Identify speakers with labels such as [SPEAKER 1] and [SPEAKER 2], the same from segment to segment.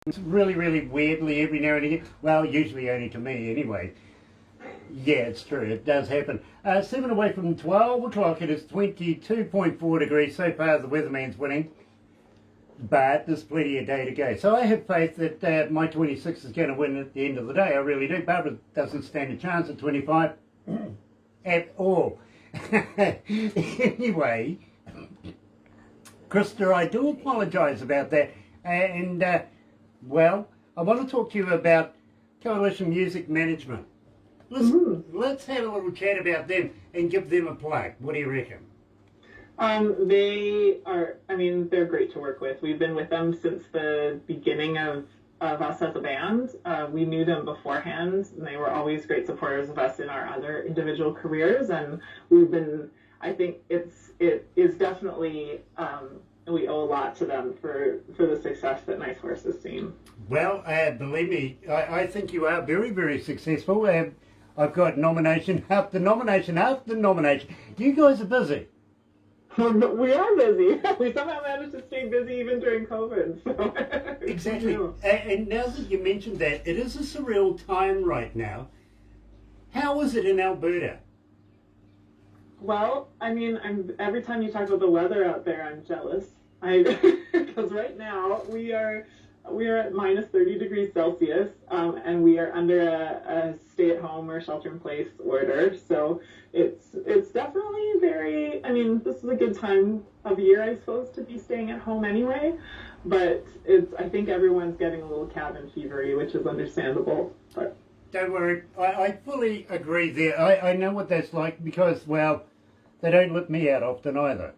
[SPEAKER 1] It's really, really weirdly every now and again. Well, usually only to me anyway. Yeah, it's true. It does happen. 7 away from 12 o'clock. It is 22.4 degrees. So far, the weatherman's winning. But there's plenty of day to go. So I have faith that my 26 is going to win at the end of the day. I really do. Barbara doesn't stand a chance at 25 at all. Anyway, Krista, I do apologise about that. And, well, I want to talk to you about Coalition Music Management. Let's have a little chat about them and give them a plug. What do you reckon?
[SPEAKER 2] They are, they're great to work with. We've been with them since the beginning of us as a band. We knew them beforehand, and they were always great supporters of us in our other individual careers. And we've been, I think it is definitely, we owe a lot to them for the success that Nice Horse has seen.
[SPEAKER 1] Well, believe me, I think you are very, very successful. I've got nomination after nomination after nomination. You guys are busy.
[SPEAKER 2] We are busy. We somehow managed to stay busy even during COVID. So.
[SPEAKER 1] Exactly. And now that you mentioned that, it is a surreal time right now. How is it in Alberta?
[SPEAKER 2] Well, every time you talk about the weather out there, I'm jealous. Because right now we are at minus 30 degrees Celsius, and we are under a stay-at-home or shelter-in-place order. So it's definitely very. This is a good time of year, I suppose, to be staying at home anyway. But I think everyone's getting a little cabin fevery, which is understandable. But
[SPEAKER 1] don't worry, I fully agree there. I know what that's like because, well, they don't let me out often either.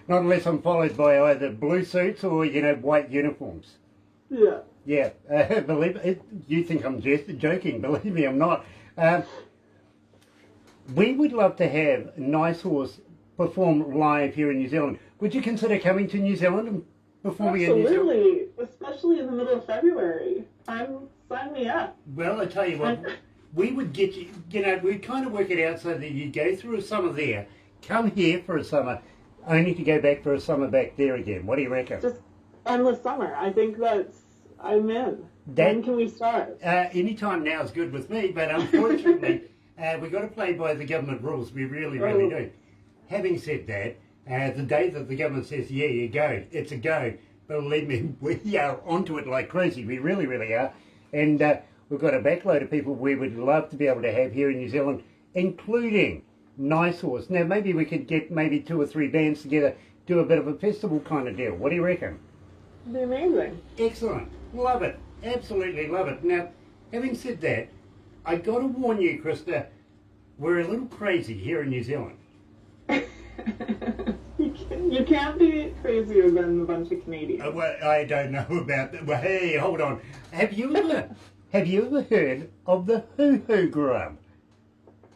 [SPEAKER 1] Not unless I'm followed by either blue suits or, white uniforms.
[SPEAKER 2] Yeah.
[SPEAKER 1] Yeah, believe it. You think I'm just joking. Believe me, I'm not. We would love to have Nice Horse perform live here in New Zealand. Would you consider coming to New Zealand and performing in New Zealand?
[SPEAKER 2] Absolutely, especially in the middle of February. Sign me up.
[SPEAKER 1] Well, I tell you what, we would get you, we'd kind of work it out so that you go through a summer there, come here for a summer, only to go back for a summer back there again. What do you reckon?
[SPEAKER 2] Just endless summer. I think I'm in. When can we start?
[SPEAKER 1] Any time now is good with me, but unfortunately, we've got to play by the government rules. We really, really do. Having said that, the day that the government says, yeah, you go, it's a go. Believe me, we are onto it like crazy. We really, really are. And we've got a backload of people we would love to be able to have here in New Zealand, including Nice Horse. Now, maybe we could get 2 or 3 bands together, do a bit of a festival kind of deal. What do you reckon?
[SPEAKER 2] It'd be amazing.
[SPEAKER 1] Excellent. Love it. Absolutely love it. Now, having said that, I got to warn you, Krista, we're a little crazy here in New Zealand.
[SPEAKER 2] You can't be crazier than a bunch of Canadians.
[SPEAKER 1] Well, I don't know about that. Well, hey, hold on. Have you ever heard of the hoo-hoo grub?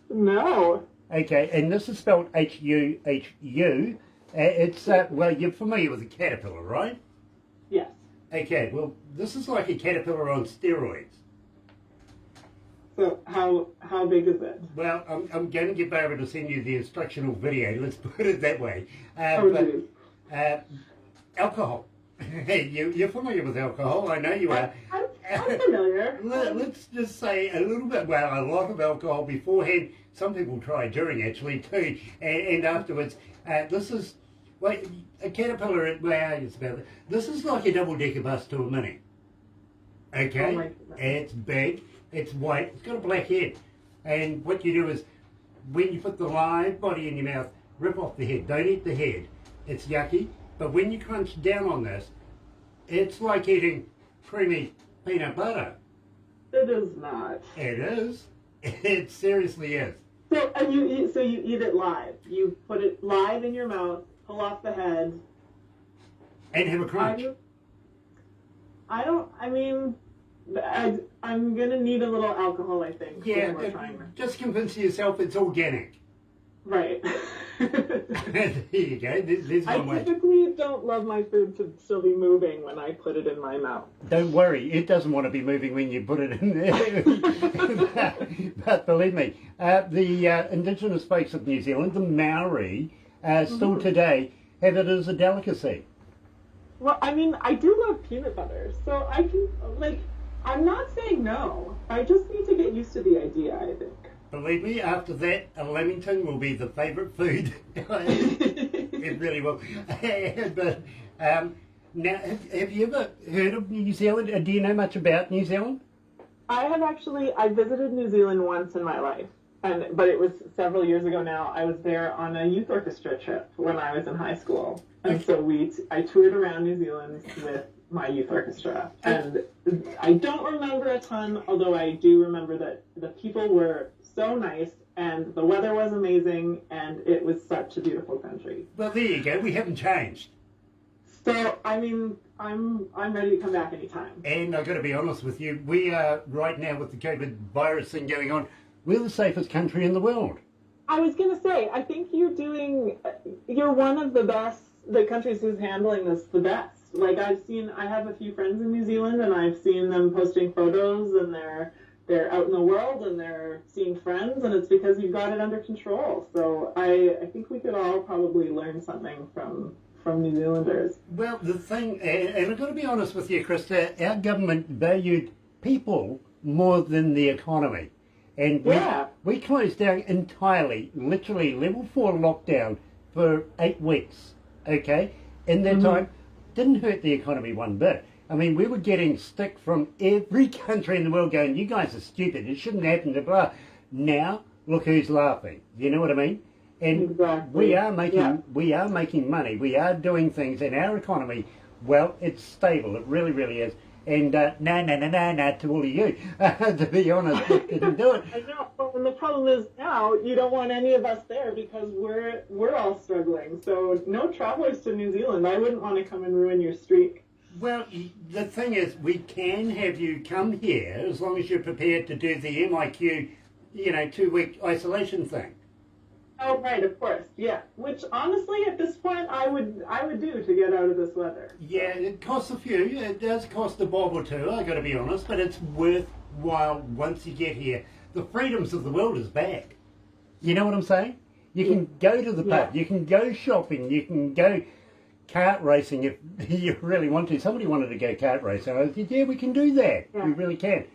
[SPEAKER 2] No.
[SPEAKER 1] Okay, and this is spelled H-U-H-U. It's, well, you're familiar with a caterpillar, right?
[SPEAKER 2] Yes.
[SPEAKER 1] Okay, well, this is like a caterpillar on steroids.
[SPEAKER 2] So how big is it?
[SPEAKER 1] Well, I'm going to get Barbara to send you the instructional video, let's put it that way. Alcohol. Hey, you're familiar with alcohol, I know you are.
[SPEAKER 2] I'm familiar.
[SPEAKER 1] Let's just say a little bit, well, a lot of alcohol beforehand. Some people try during, actually, too, and afterwards. This is, well, a caterpillar, well, it's about, this is like a double-decker bus to a Mini. Okay?
[SPEAKER 2] Oh,
[SPEAKER 1] it's big, it's white, it's got a black head. And what you do is, when you put the live body in your mouth, rip off the head. Don't eat the head. It's yucky. But when you crunch down on this, it's like eating creamy peanut butter.
[SPEAKER 2] It is not.
[SPEAKER 1] It is. It seriously is.
[SPEAKER 2] So you eat it live. You put it live in your mouth, pull off the head,
[SPEAKER 1] and have a crunch.
[SPEAKER 2] I'm gonna need a little alcohol, I think.
[SPEAKER 1] Yeah, just convince yourself it's organic.
[SPEAKER 2] Right.
[SPEAKER 1] There you go. There's one way.
[SPEAKER 2] I typically don't love my food to still be moving when I put it in my mouth.
[SPEAKER 1] Don't worry, it doesn't want to be moving when you put it in there. But believe me, the indigenous folks of New Zealand, the Maori, still today have it as a delicacy.
[SPEAKER 2] Well, I mean, I do love peanut butter, so I can, like, I'm not saying no. I just need to get used to the idea, I think.
[SPEAKER 1] Believe me, after that, a lamington will be the favourite food. It really will. But now, have you ever heard of New Zealand? Do you know much about New Zealand?
[SPEAKER 2] I visited New Zealand once in my life, but it was several years ago now. I was there on a youth orchestra trip when I was in high school. And so I toured around New Zealand with my youth orchestra. And I don't remember a ton, although I do remember that the people were so nice and the weather was amazing and it was such a beautiful country.
[SPEAKER 1] Well, there you go. We haven't changed.
[SPEAKER 2] So, I mean, I'm ready to come back anytime.
[SPEAKER 1] And I've got to be honest with you, we are right now with the COVID virus thing going on, we're the safest country in the world.
[SPEAKER 2] I was going to say, I think you're one of the countries who's handling this the best. Like I have a few friends in New Zealand and I've seen them posting photos and they're out in the world and they're seeing friends and it's because you've got it under control. So I think we could all probably learn something from New Zealanders.
[SPEAKER 1] Well, the thing, and I've got to be honest with you, Krista, our government valued people more than the economy. And we closed down entirely, literally level 4 lockdown for 8 weeks, okay? In that time, didn't hurt the economy one bit. I mean, we were getting stick from every country in the world going, you guys are stupid, it shouldn't happen to blah. Now, look who's laughing. You know what I mean? And
[SPEAKER 2] exactly.
[SPEAKER 1] we are making money. We are doing things in our economy. Well, it's stable. It really, really is. And no to all of you. To be honest, we didn't do it.
[SPEAKER 2] I know. And the problem is now you don't want any of us there because we're all struggling. So no travelers to New Zealand. I wouldn't want to come and ruin your streak.
[SPEAKER 1] Well, the thing is, we can have you come here as long as you're prepared to do the MIQ, 2-week isolation thing.
[SPEAKER 2] Oh, right, of course, yeah. Which, honestly, at this point, I would do to get out of this weather.
[SPEAKER 1] Yeah, it costs a few. It does cost a bob or two, I got to be honest, but it's worthwhile once you get here. The freedoms of the world is back. You know what I'm saying? You can go to the pub, you can go shopping, you can go kart racing if you really want to. Somebody wanted to go kart racing. I said, yeah, we can do that. Yeah. We really can.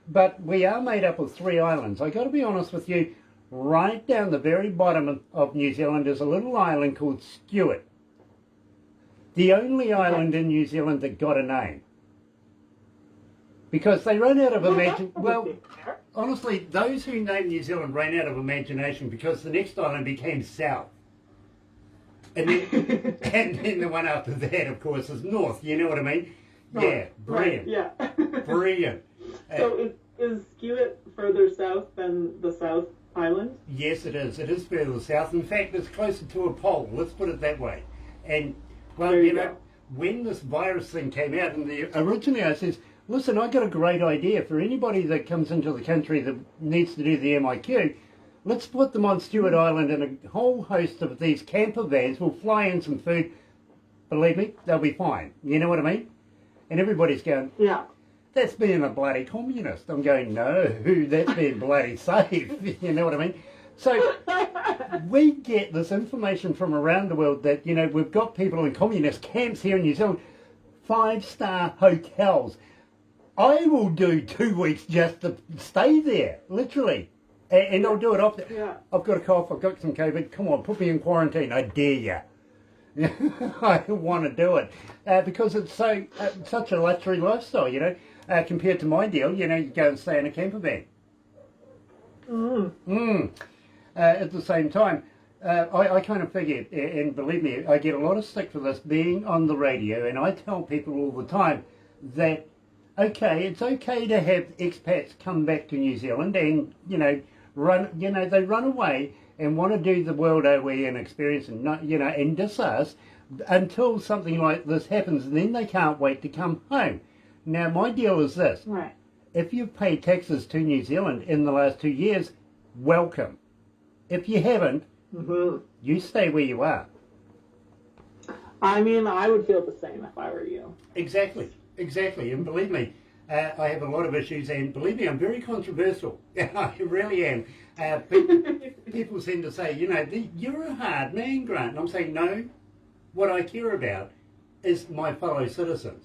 [SPEAKER 1] But we are made up of 3 islands. I got to be honest with you. Right down the very bottom of New Zealand is a little island called Stewart. The only island in New Zealand that got a name. Because they ran out of imagination. Well, honestly, those who named New Zealand ran out of imagination because the next island became South. And then, and then the one after that, of course, is North. You know what I mean? Yeah, brilliant.
[SPEAKER 2] Right, yeah.
[SPEAKER 1] Brilliant.
[SPEAKER 2] So is Skewett further south than the South Island?
[SPEAKER 1] Yes, it is. It is further south. In fact, it's closer to a pole. Let's put it that way. And, well, you know, when this virus thing came out, and originally I says, listen, I got a great idea for anybody that comes into the country that needs to do the MIQ. Let's put them on Stewart Island, and a whole host of these camper vans will fly in some food. Believe me, they'll be fine. You know what I mean? And everybody's going,
[SPEAKER 2] yeah.
[SPEAKER 1] That's being a bloody communist. I'm going, no, that's being bloody safe. You know what I mean? So we get this information from around the world that, you know, we've got people in communist camps here in New Zealand, 5-star hotels. I will do 2 weeks just to stay there, literally. And I'll do it often. Yeah. I've got a cough, I've got some COVID. Come on, put me in quarantine. I dare you. I want to do it because it's such a luxury lifestyle, you know. Compared to my deal, you know, you go and stay in a camper van. At the same time, I kind of figure, and believe me, I get a lot of stick for this being on the radio, and I tell people all the time that, okay, it's okay to have expats come back to New Zealand and, you know, they run away and want to do the world OE and experience and, not, you know, and diss us until something like this happens, and then they can't wait to come home. Now, my deal is this.
[SPEAKER 2] Right.
[SPEAKER 1] If you've paid taxes to New Zealand in the last 2 years, welcome. If you haven't, you stay where you are.
[SPEAKER 2] I mean, I would feel the same if I were you.
[SPEAKER 1] Exactly. And believe me, I have a lot of issues, and believe me, I'm very controversial. I really am. People seem to say, you know, you're a hard man, Grant. And I'm saying, no, what I care about is my fellow citizens.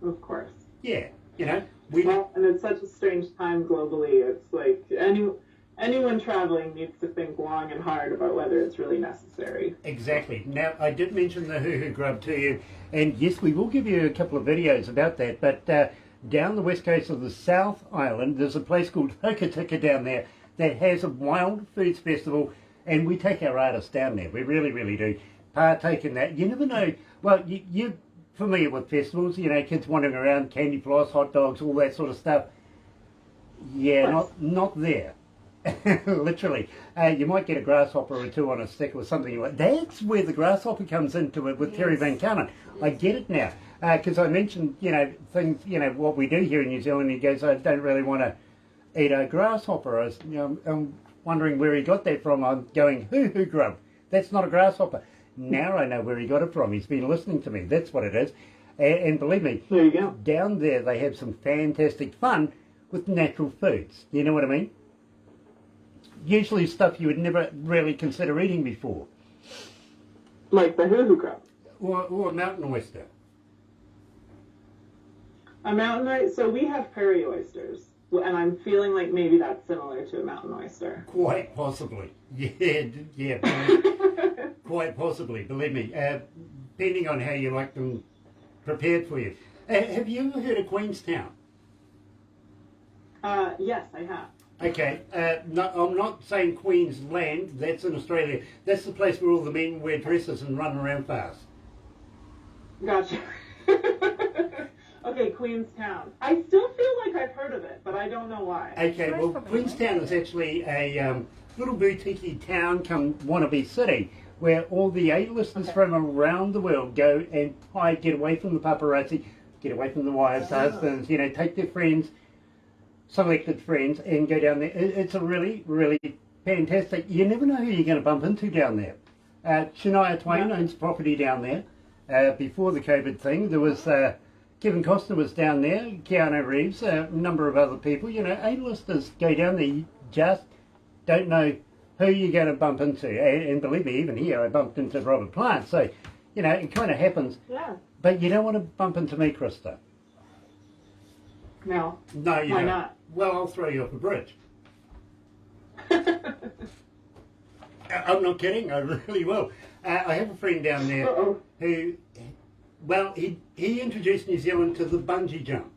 [SPEAKER 2] Of course.
[SPEAKER 1] Yeah, you know,
[SPEAKER 2] Well, and it's such a strange time globally. It's like anyone traveling needs to think long and hard about whether it's really necessary.
[SPEAKER 1] Exactly. Now, I did mention the hoo-hoo grub to you, and yes, we will give you a couple of videos about that, but down the west coast of the South Island, there's a place called Hokitika down there that has a wild foods festival, and we take our artists down there. We really, really do partake in that. You never know. Well, you're familiar with festivals, you know, kids wandering around, candy floss, hot dogs, all that sort of stuff. Yeah, not there. Literally. You might get a grasshopper or two on a stick or something like that. That's where the grasshopper comes into it with Terry Van Cannon. I get it now. Because I mentioned, you know, things, you know, what we do here in New Zealand. He goes, I don't really want to eat a grasshopper. I'm wondering where he got that from. I'm going, hoo-hoo grub. That's not a grasshopper. Now I know where he got it from. He's been listening to me. That's what it is. And believe me,
[SPEAKER 2] there you go.
[SPEAKER 1] Down there they have some fantastic fun with natural foods. You know what I mean? Usually stuff you would never really consider eating before.
[SPEAKER 2] Like the hoo-hoo crab.
[SPEAKER 1] Or a mountain oyster.
[SPEAKER 2] A mountain oyster. So we have prairie oysters, and I'm feeling like maybe that's similar to a mountain oyster.
[SPEAKER 1] Quite possibly. Yeah. Quite possibly, believe me. Depending on how you like them prepared for you. Have you ever heard of Queenstown?
[SPEAKER 2] Yes, I have.
[SPEAKER 1] Okay, no, I'm not saying Queensland, that's in Australia. That's the place where all the men wear dresses and run around fast.
[SPEAKER 2] Gotcha. Okay, Queenstown. I still feel like I've heard of it, but I don't know why.
[SPEAKER 1] Okay, well, Queenstown is actually a little boutique town come wannabe city where all the A-listers from around the world go and get away from the paparazzi, get away from the wives, husbands, you know, take their friends, selected friends, and go down there. It's a really, really fantastic. You never know who you're going to bump into down there. Shania Twain owns property down there. Before the COVID thing, there was Kevin Costner was down there, Keanu Reeves, a number of other people. You know, A-listers go down there. You just don't know who you're going to bump into. And believe me, even here, I bumped into Robert Plant. So, you know, it kind of happens.
[SPEAKER 2] Yeah.
[SPEAKER 1] But you don't want to bump into me, Krista.
[SPEAKER 2] No.
[SPEAKER 1] No, you
[SPEAKER 2] Why
[SPEAKER 1] don't.
[SPEAKER 2] not?
[SPEAKER 1] Well, I'll throw you off a bridge. I'm not kidding, I really will. I have a friend down there who, well, he introduced New Zealand to the bungee jump.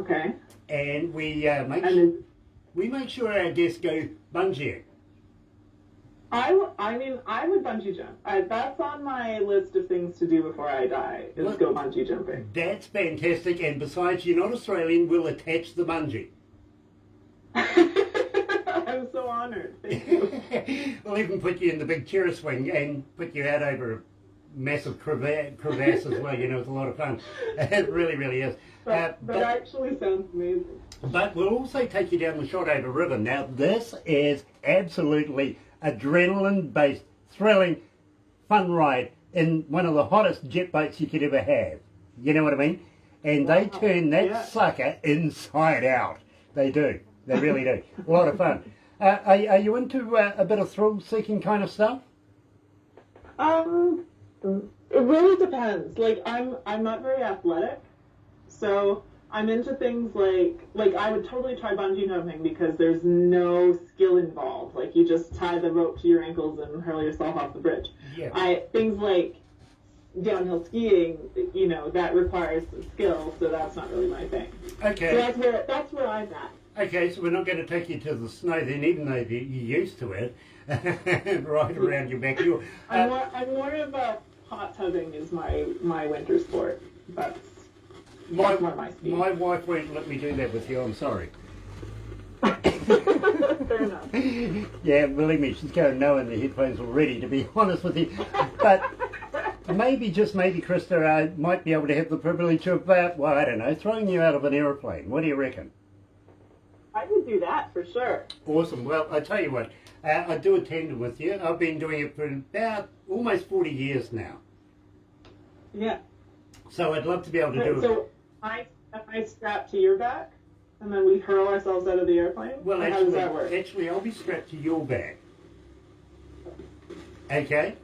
[SPEAKER 2] Okay.
[SPEAKER 1] And we make sure our guests go bungeeing.
[SPEAKER 2] I would bungee jump. That's on my list of things to do before I die, is go bungee jumping.
[SPEAKER 1] That's fantastic, and besides, you're not Australian, we'll attach the bungee.
[SPEAKER 2] I'm so honored. Thank you.
[SPEAKER 1] We'll even put you in the big chair swing and put you out over a massive crevasse as well. You know, it's a lot of fun. It really, really is.
[SPEAKER 2] That actually sounds amazing.
[SPEAKER 1] But we'll also take you down the Shotover River. Now, this is absolutely adrenaline-based, thrilling, fun ride in one of the hottest jet boats you could ever have. You know what I mean? And they turn that sucker inside out. They do. They really do. A lot of fun. Are you into a bit of thrill-seeking kind of stuff?
[SPEAKER 2] It really depends. Like, I'm not very athletic, so I'm into things like I would totally try bungee jumping because there's no skill involved. Like, you just tie the rope to your ankles and hurl yourself off the bridge.
[SPEAKER 1] Yeah.
[SPEAKER 2] Things like downhill skiing, you know, that requires skill, so that's not really my thing.
[SPEAKER 1] Okay.
[SPEAKER 2] So that's where I'm at.
[SPEAKER 1] Okay, so we're not going to take you to the snow then, even though you're used to it, right around your back.
[SPEAKER 2] I'm more of a hot tubbing is my winter sport. That's more my speed.
[SPEAKER 1] My wife won't let me do that with you, I'm sorry.
[SPEAKER 2] Fair enough.
[SPEAKER 1] Yeah, believe me, she's going no in the headphones already, to be honest with you. But maybe, just maybe, Krista, I might be able to have the privilege of, well, I don't know, throwing you out of an aeroplane. What do you reckon?
[SPEAKER 2] I would do that for sure.
[SPEAKER 1] Awesome. Well, I tell you what, I do a tandem with you. I've been doing it for about almost 40 years now.
[SPEAKER 2] Yeah.
[SPEAKER 1] So I'd love to be able to do it.
[SPEAKER 2] So I strap to your back, and then we hurl ourselves out of the airplane?
[SPEAKER 1] Well,
[SPEAKER 2] how does that work?
[SPEAKER 1] Actually, I'll be strapped to your back. Okay?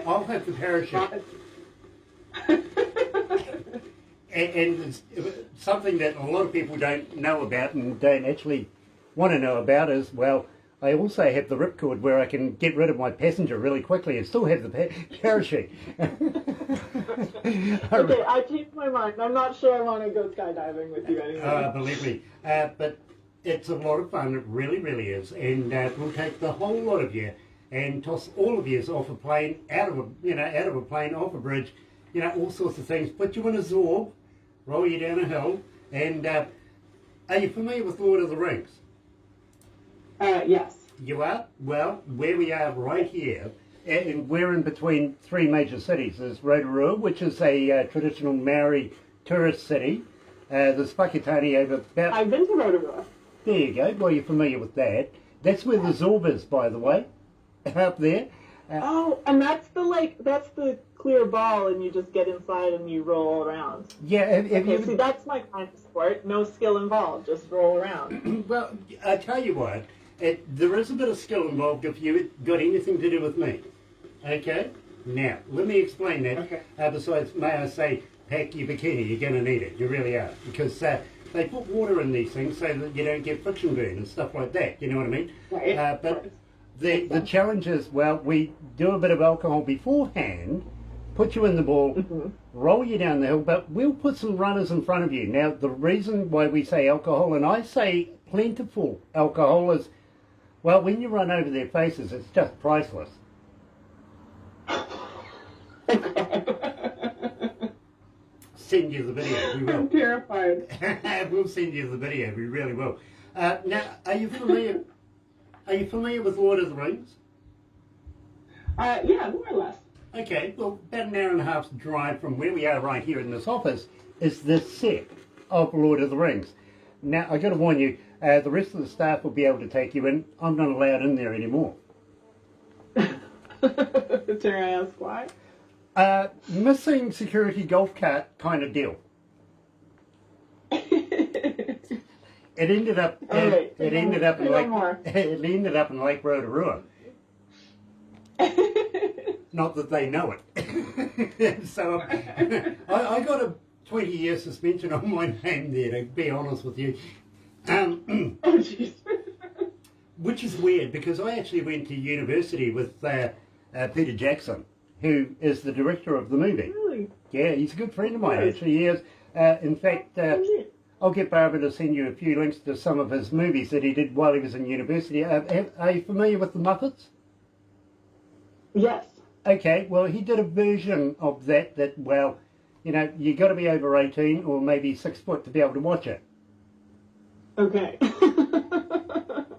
[SPEAKER 1] I'll have the parachute. And it's something that a lot of people don't know about and don't actually want to know about is, well, I also have the ripcord where I can get rid of my passenger really quickly and still have the parachute.
[SPEAKER 2] Okay, I changed my mind. I'm not sure I want to go skydiving with you anymore.
[SPEAKER 1] Believe me. But it's a lot of fun. It really, really is. And we'll take the whole lot of you and toss all of you off a plane, out of a plane, off a bridge, all sorts of things. Put you in a Zorb, roll you down a hill, and are you familiar with Lord of the Rings?
[SPEAKER 2] Yes.
[SPEAKER 1] You are? Well, where we are right here, and we're in between three major cities. There's Rotorua, which is a traditional Maori tourist city. There's Whakatane over about...
[SPEAKER 2] I've been to Rotorua.
[SPEAKER 1] There you go. Well, you're familiar with that. That's where the Zorb is, by the way, up there.
[SPEAKER 2] And that's the clear ball, and you just get inside and you roll around.
[SPEAKER 1] Yeah.
[SPEAKER 2] See, that's my kind of sport. No skill involved, just roll around.
[SPEAKER 1] Well, I tell you what, there is a bit of skill involved if you've got anything to do with me. Okay? Now, let me explain that.
[SPEAKER 2] Okay.
[SPEAKER 1] Besides, may I say, pack your bikini. You're going to need it. You really are. Because they put water in these things so that you don't get friction burn and stuff like that. You know what I mean?
[SPEAKER 2] Right.
[SPEAKER 1] But the challenge is, well, we do a bit of alcohol beforehand, put you in the ball, roll you down the hill, but we'll put some runners in front of you. Now, the reason why we say alcohol, and I say plentiful alcohol, is, well, when you run over their faces, it's just priceless. Send you the video, we will.
[SPEAKER 2] I'm terrified.
[SPEAKER 1] We'll send you the video, we really will. Now, are you familiar with Lord of the Rings?
[SPEAKER 2] Yeah, more or less.
[SPEAKER 1] Okay, well, about an hour and a half's drive from where we are right here in this office is this set of Lord of the Rings. Now, I got to warn you, the rest of the staff will be able to take you in. I'm not allowed in there anymore.
[SPEAKER 2] Dare I ask why?
[SPEAKER 1] Missing security golf cart kind of deal. It ended up. It ended up in Lake Rotorua. Not that they know it. So I got a 20-year suspension on my name there, to be honest with you.
[SPEAKER 2] Oh, jeez.
[SPEAKER 1] Which is weird, because I actually went to university with Peter Jackson, who is the director of the movie.
[SPEAKER 2] Really?
[SPEAKER 1] Yeah, he's a good friend of mine, actually. He is. In fact, I'll get Barbara to send you a few links to some of his movies that he did while he was in university. Are you familiar with the Muppets?
[SPEAKER 2] Yes.
[SPEAKER 1] Okay, well, he did a version of that, well, you got to be over 18 or maybe 6 foot to be able to watch it.
[SPEAKER 2] Okay.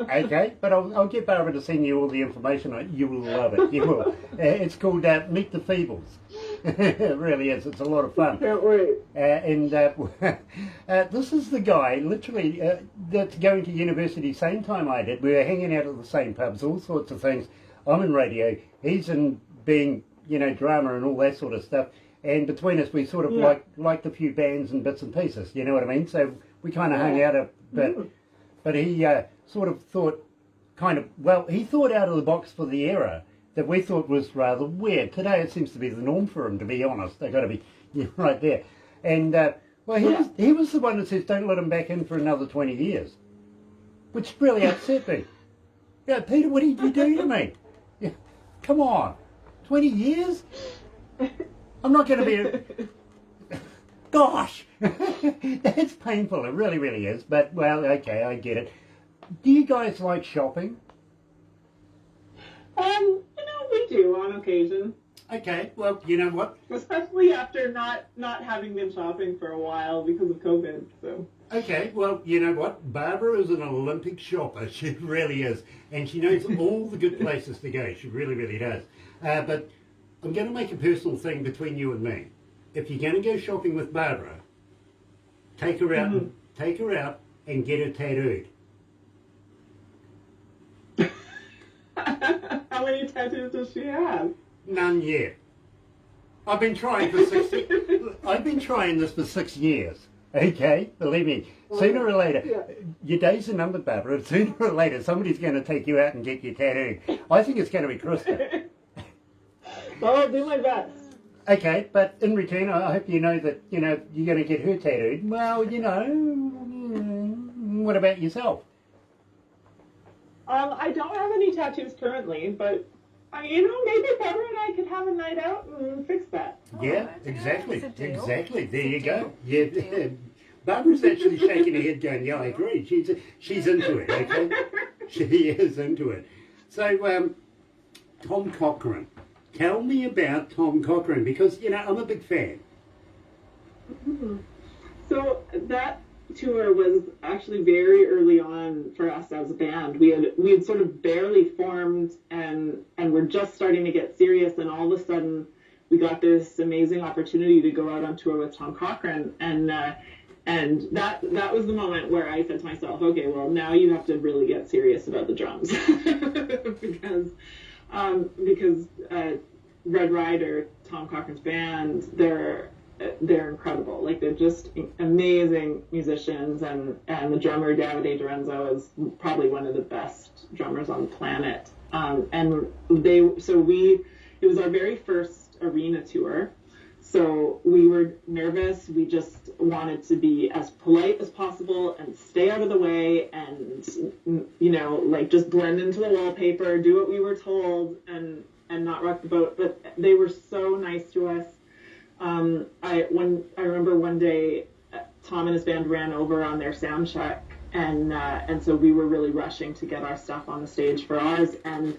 [SPEAKER 1] Okay, but I'll get Barbara to send you all the information. You will love it. You will. It's called Meet the Feebles. It really is. It's a lot of fun.
[SPEAKER 2] Can't wait.
[SPEAKER 1] This is the guy, literally, that's going to university same time I did. We were hanging out at the same pubs, all sorts of things. I'm in radio. He's in being, drama and all that sort of stuff. And between us, we sort of liked a few bands and bits and pieces. You know what I mean? So we kind of hung out a bit. But he sort of thought, he thought out of the box for the era that we thought was rather weird. Today it seems to be the norm for him, to be honest. They've got to be right there. And, he was the one that says, don't let him back in for another 20 years. Which really upset me. Yeah, Peter, what did you do to me? Yeah, come on. 20 years? I'm not going to be... Gosh! That's painful. It really, really is. But, well, okay, I get it. Do you guys like shopping?
[SPEAKER 2] We do on occasion.
[SPEAKER 1] Okay, well, you know what?
[SPEAKER 2] Especially after not having been shopping for a while because of COVID, so...
[SPEAKER 1] Okay, well, you know what? Barbara is an Olympic shopper. She really is. And she knows all the good places to go. She really, really does. But I'm going to make a personal thing between you and me. If you're going to go shopping with Barbara, take her out, and get her tattooed.
[SPEAKER 2] How many tattoos does she have?
[SPEAKER 1] None yet. I've been trying this for 6 years. Okay, believe me. Sooner or later, your days are numbered, Barbara. Sooner or later, somebody's going to take you out and get you tattooed. I think it's going to be Krista.
[SPEAKER 2] I'll do my best.
[SPEAKER 1] Okay, but in return, I hope you know that, you're going to get her tattooed. Well, what about yourself?
[SPEAKER 2] I don't have any tattoos currently, but maybe Barbara and I could have a night out and fix that.
[SPEAKER 1] Yeah, exactly. There you go. Yeah. Barbara's actually shaking her head going, yeah, I agree. She's into it, okay? She is into it. So, Tom Cochrane. Tell me about Tom Cochrane, because, I'm a big fan.
[SPEAKER 2] Mm-hmm. So that tour was actually very early on for us as a band. We had sort of barely formed and we're just starting to get serious, and all of a sudden we got this amazing opportunity to go out on tour with Tom Cochrane, and that was the moment where I said to myself, okay, well, now you have to really get serious about the drums because Red Rider, Tom Cochrane's band, they're incredible. Like, they're just amazing musicians, and the drummer Davide Dorenzo is probably one of the best drummers on the planet. It was our very first arena tour. So we were nervous. We just wanted to be as polite as possible and stay out of the way and, just blend into the wallpaper, do what we were told, and not rock the boat. But they were so nice to us. I remember one day Tom and his band ran over on their sound check, and so we were really rushing to get our stuff on the stage for ours, and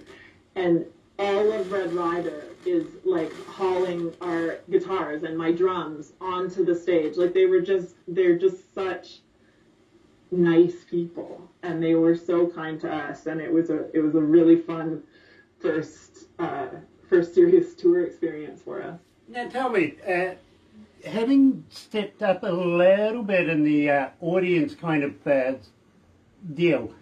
[SPEAKER 2] all of Red Rider is like hauling our guitars and my drums onto the stage. Like, they're just such nice people, and they were so kind to us, and it was a really fun first serious tour experience for us.
[SPEAKER 1] Now tell me, having stepped up a little bit in the audience kind of deal,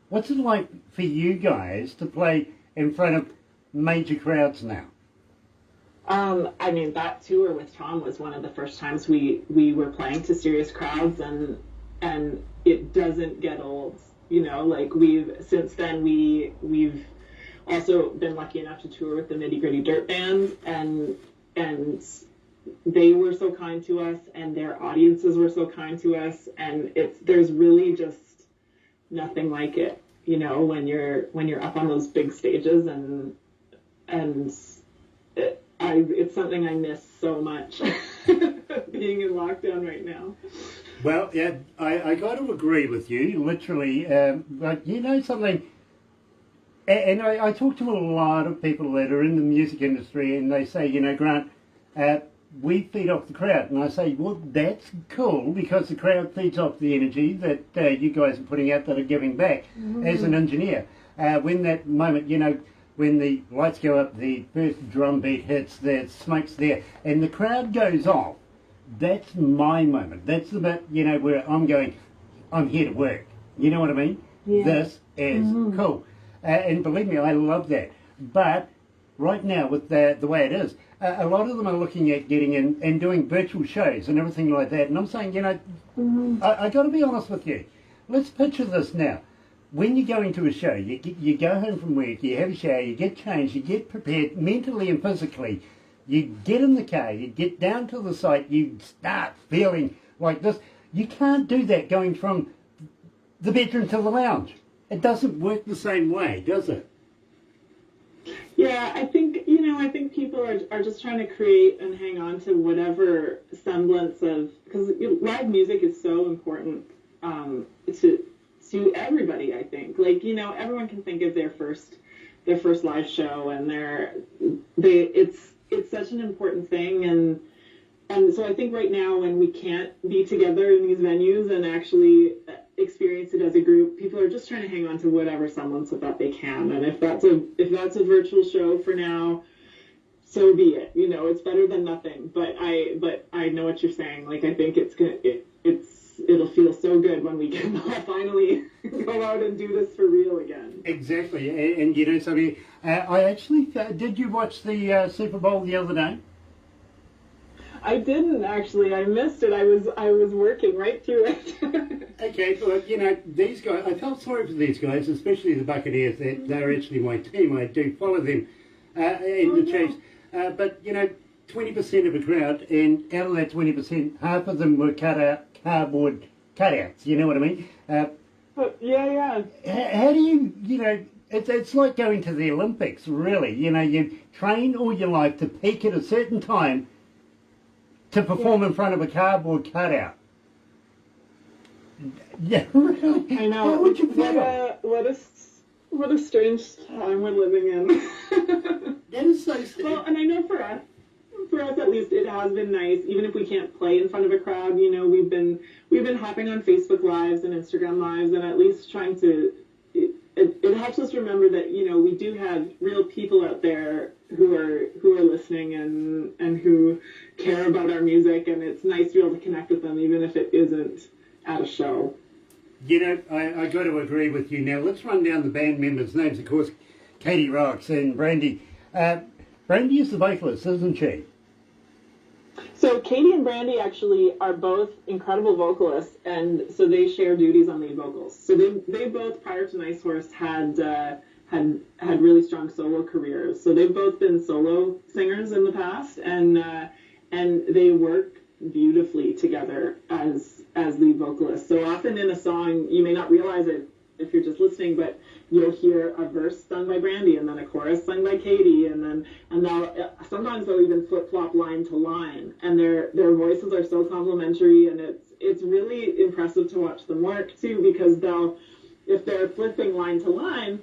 [SPEAKER 1] what's it like for you guys to play in front of major crowds now?
[SPEAKER 2] That tour with Tom was one of the first times we were playing to serious crowds, and it doesn't get old. Since then we've also been lucky enough to tour with the Nitty Gritty Dirt Band, and they were so kind to us, and their audiences were so kind to us, and there's really just nothing like it, when you're up on those big stages, and it's something I miss so much being in lockdown right now.
[SPEAKER 1] Well, yeah, I got to agree with you, literally. But something, and I talk to a lot of people that are in the music industry, and they say, Grant, we feed off the crowd. And I say, well, that's cool, because the crowd feeds off the energy that you guys are putting out that are giving back. Mm-hmm. As an engineer. When that moment, when the lights go up, the first drum beat hits, the smoke's there, and the crowd goes off, that's my moment. That's the bit, where I'm going, I'm here to work. You know what I mean? Yeah. This is cool. And believe me, I love that. But right now, with the way it is, a lot of them are looking at getting in and doing virtual shows and everything like that. And I'm saying, I got to be honest with you. Let's picture this now. When you're going to a show, you go home from work, you have a shower, you get changed, you get prepared mentally and physically. You get in the car, you get down to the site, you start feeling like this. You can't do that going from the bedroom to the lounge. It doesn't work the same way, does it?
[SPEAKER 2] Yeah, I think people are just trying to create and hang on to whatever semblance of, because live music is so important to everybody, I think. Like, everyone can think of their first live show, and it's such an important thing, and so I think right now, when we can't be together in these venues and actually experience it as a group, people are just trying to hang on to whatever semblance of that they can. And if that's a virtual show for now, so be it. It's better than nothing. But I know what you're saying. Like, I think it'll feel so good when we can finally go out and do this for real again.
[SPEAKER 1] Exactly. And something, I actually, did you watch the Super Bowl the other day?
[SPEAKER 2] I didn't, actually. I missed it. I was working right through it.
[SPEAKER 1] Okay, well, these guys, I felt sorry for these guys, especially the Buccaneers. They're actually my team. I do follow them in the Chiefs. But, 20% of a crowd, and out of that 20%, half of them were cardboard cutouts, you know what I mean?
[SPEAKER 2] Yeah.
[SPEAKER 1] How do you, it's like going to the Olympics, really. You train all your life to peak at a certain time to perform in front of a cardboard cutout. Yeah, really.
[SPEAKER 2] I know.
[SPEAKER 1] How would you feel?
[SPEAKER 2] What a strange time we're living in.
[SPEAKER 1] That is so sad.
[SPEAKER 2] Well, and I know for us at least, it has been nice. Even if we can't play in front of a crowd, we've been hopping on Facebook Lives and Instagram Lives, and at least trying to. It helps us remember that we do have real people out there who are listening and who care about our music, and it's nice to be able to connect with them, even if it isn't at a show.
[SPEAKER 1] I got to agree with you. Now let's run down the band members' names. Of course, Katie Rocks and Brandy. Brandy is the vocalist, isn't she?
[SPEAKER 2] So Katie and Brandy actually are both incredible vocalists, and so they share duties on lead vocals. So they both, prior to Nice Horse, had really strong solo careers. So they've both been solo singers in the past, and they work beautifully together as lead vocalists. So often in a song, you may not realize it if you're just listening, but you'll hear a verse sung by Brandy and then a chorus sung by Katie, and sometimes they'll even flip-flop line to line, and their voices are so complementary, and it's really impressive to watch them work too, because if they're flipping line to line,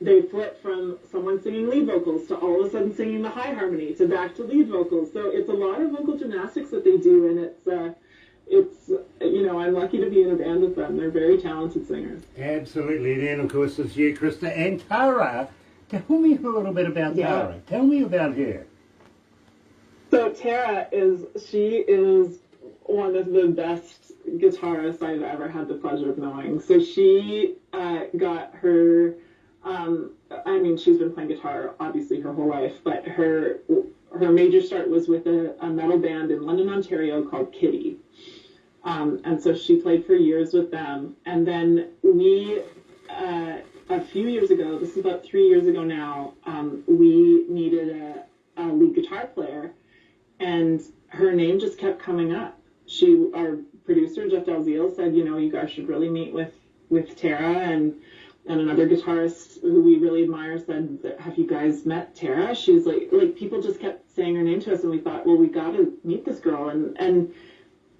[SPEAKER 2] they flip from someone singing lead vocals to all of a sudden singing the high harmony to back to lead vocals. So it's a lot of vocal gymnastics that they do, and it's I'm lucky to be in a band with them. They're very talented singers.
[SPEAKER 1] Absolutely. And then, of course, it's you, Krista, and Tara. Tell me a little bit about Tara. Tell me about her.
[SPEAKER 2] So Tara is one of the best guitarists I've ever had the pleasure of knowing. So she got her, she's been playing guitar obviously her whole life, but her major start was with a metal band in London, Ontario called Kitty. And so she played for years with them. And then we, a few years ago, this is about 3 years ago now, we needed a lead guitar player, and her name just kept coming up. Our producer, Jeff Dalziel, said, you guys should really meet with Tara, and another guitarist who we really admire said, have you guys met Tara? She's like people just kept saying her name to us, and we thought, well, we got to meet this girl, and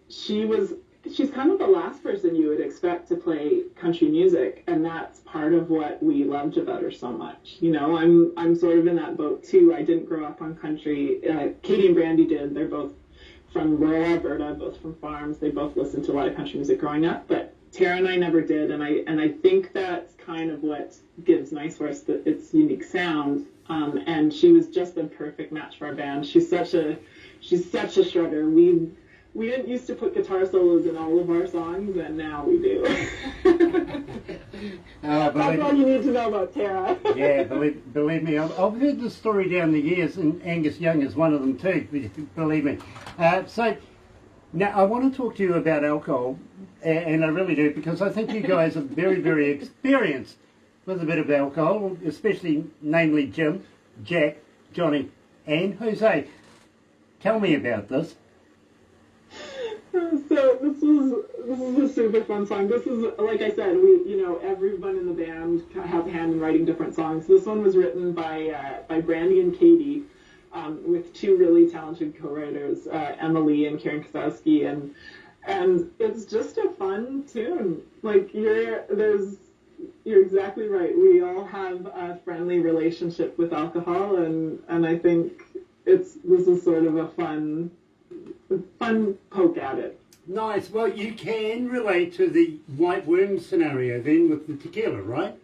[SPEAKER 2] she's kind of the last person you would expect to play country music, and that's part of what we loved about her so much. I'm sort of in that boat too. I didn't grow up on country. Katie and Brandy did. They're both from rural Alberta, both from farms. They both listened to a lot of country music growing up, but Tara and I never did, and I think that's kind of what gives Nice Horse its unique sound. And she was just the perfect match for our band. She's such a shredder. We didn't used to put guitar solos in all of our songs, and now we do. That's all you need to know about Tara.
[SPEAKER 1] Yeah, believe me, I've heard the story down the years, and Angus Young is one of them too, believe me. So, now I want to talk to you about alcohol, and I really do, because I think you guys are very, very experienced with a bit of alcohol, especially, namely Jim, Jack, Johnny, and Jose. Tell me about this.
[SPEAKER 2] So this is a super fun song. This is, like I said, everyone in the band has a hand in writing different songs. This one was written by Brandy and Katie, with two really talented co-writers, Emily and Karen Kosowski, and it's just a fun tune. Like you're exactly right. We all have a friendly relationship with alcohol, and I think this is sort of a fun poke at it.
[SPEAKER 1] Nice. Well, you can relate to the white worm scenario then with the tequila, right?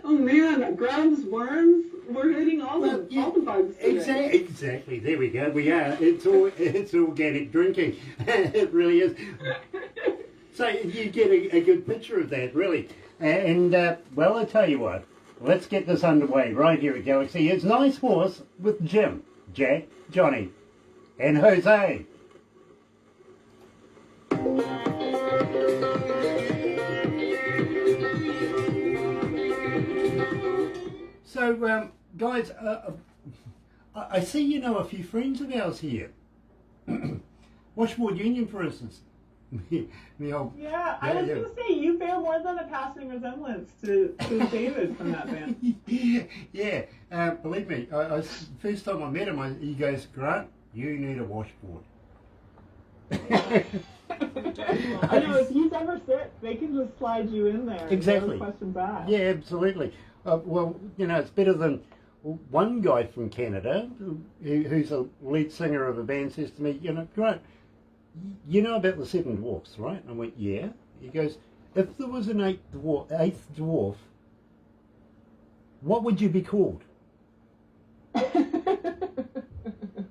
[SPEAKER 2] Oh man, grubs, worms, we're hitting all the bugs today.
[SPEAKER 1] Exactly. There we go. We are. It's organic drinking. It really is. So you get a good picture of that, really. And well, I tell you what. Let's get this underway right here at Galaxy. It's Nice Horse with Jim, Jack, Johnny, and Jose. So, guys, I see you know a few friends of ours here. Washboard Union, for instance. Me old,
[SPEAKER 2] Yeah, I was going to say, you bear more than a passing resemblance to David from that band.
[SPEAKER 1] Yeah, believe me, first time I met him, he goes, Grant, you need a washboard.
[SPEAKER 2] I know, if he's ever sick, they can just slide you in there.
[SPEAKER 1] Exactly.
[SPEAKER 2] No questions asked.
[SPEAKER 1] Yeah, absolutely. Well, you know, it's better than one guy from Canada who's a lead singer of a band says to me, you know, Grant, you know about the seven dwarfs, right? And I went, yeah. He goes, if there was an eighth dwarf, what would you be called? I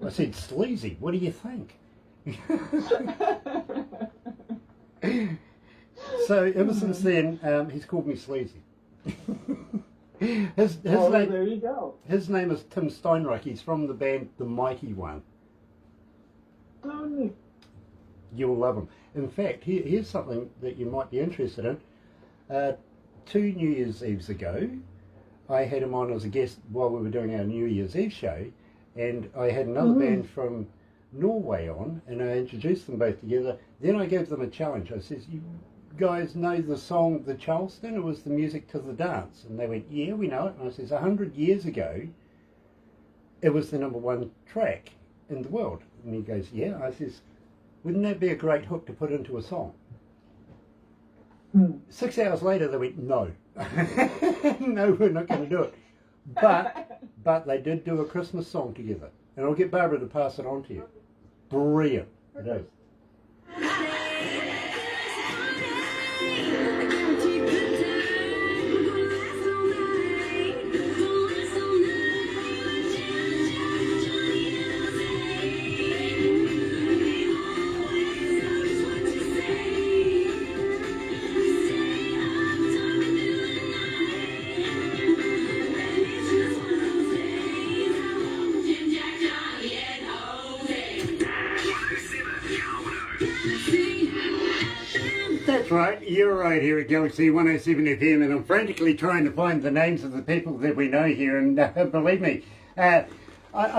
[SPEAKER 1] said, Sleazy, what do you think? So ever since then, he's called me Sleazy. His name,
[SPEAKER 2] there you go.
[SPEAKER 1] His name is Tim Steinreich. He's from the band The Mighty One.
[SPEAKER 2] Oh, neat.
[SPEAKER 1] You'll love him. In fact, here's something that you might be interested in. 2 New Year's Eves ago, I had him on as a guest while we were doing our New Year's Eve show, and I had another band from Norway on, and I introduced them both together. Then I gave them a challenge. I says, you guys know the song The Charleston? It was the music to the dance. And they went, yeah, we know it. And I says, 100 years ago, it was the #1 track in the world. And he goes, yeah. I says, wouldn't that be a great hook to put into a song? 6 hours later, they went, no. No, we're not going to do it. But they did do a Christmas song together. And I'll get Barbara to pass it on to you. Brilliant. It is. That's right, you're right here at galaxy107fm, and I'm frantically trying to find the names of the people that we know here, and believe me, I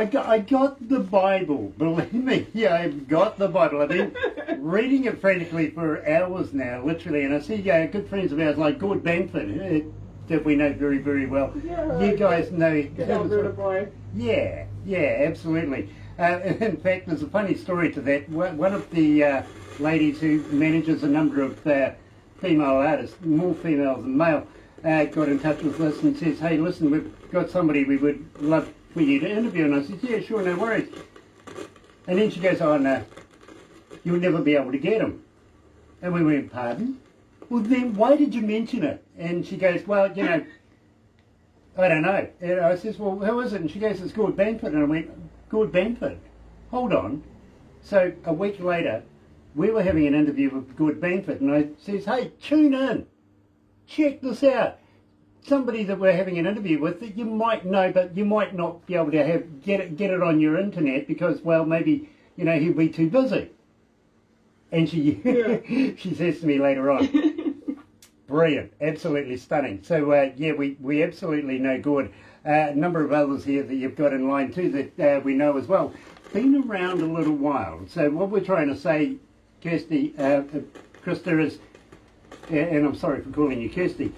[SPEAKER 1] got the Bible, believe me, yeah, I've got the Bible. I've been reading it frantically for hours now, literally, and I see good friends of ours like Gord Bamford, that we know very, very well. Yeah, you guys know him.
[SPEAKER 2] Boy.
[SPEAKER 1] Yeah, absolutely. In fact, there's a funny story to that. One of the ladies who manages a number of female artists, more female than male, got in touch with us and says, hey, listen, we've got somebody we would love for you to interview. And I said, yeah, sure, no worries. And then she goes, oh, no, you'll never be able to get him. And we went, pardon? Well, then why did you mention it? And she goes, well, you know, I don't know. And I says, well, who is it? And she goes, it's Gord Bamford. And I went, Gord Bamford? Hold on. So a week later, we were having an interview with Gord Bamford, and I says, hey, tune in. Check this out. Somebody that we're having an interview with that you might know, but you might not be able to get it on your internet because, well, maybe, you know, he'll be too busy. And she she says to me later on, brilliant, absolutely stunning. So, yeah, we absolutely know Gord. A number of others here that you've got in line too that we know as well. Been around a little while. So what we're trying to say, Kirsty, Krista, is, and I'm sorry for calling you Kirsty,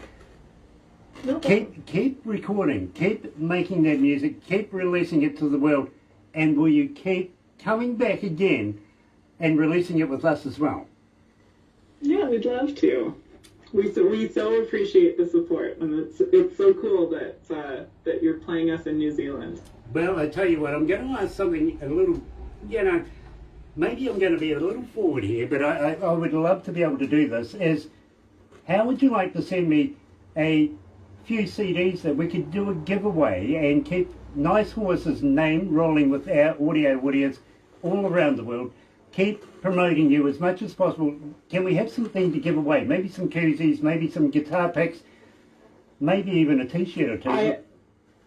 [SPEAKER 2] No.
[SPEAKER 1] keep recording, keep making that music, keep releasing it to the world, and will you keep coming back again and releasing it with us as well?
[SPEAKER 2] Yeah, we'd love to. We so appreciate the support, and it's so cool that you're playing us in New Zealand.
[SPEAKER 1] Well, I tell you what, I'm going to ask something a little, you know, maybe I'm going to be a little forward here, but I would love to be able to do this, is how would you like to send me a few CDs that we could do a giveaway and keep Nice Horse's name rolling with our audio audience all around the world, keep promoting you as much as possible. Can we have something to give away? Maybe some koozies, maybe some guitar picks, maybe even a t-shirt or two.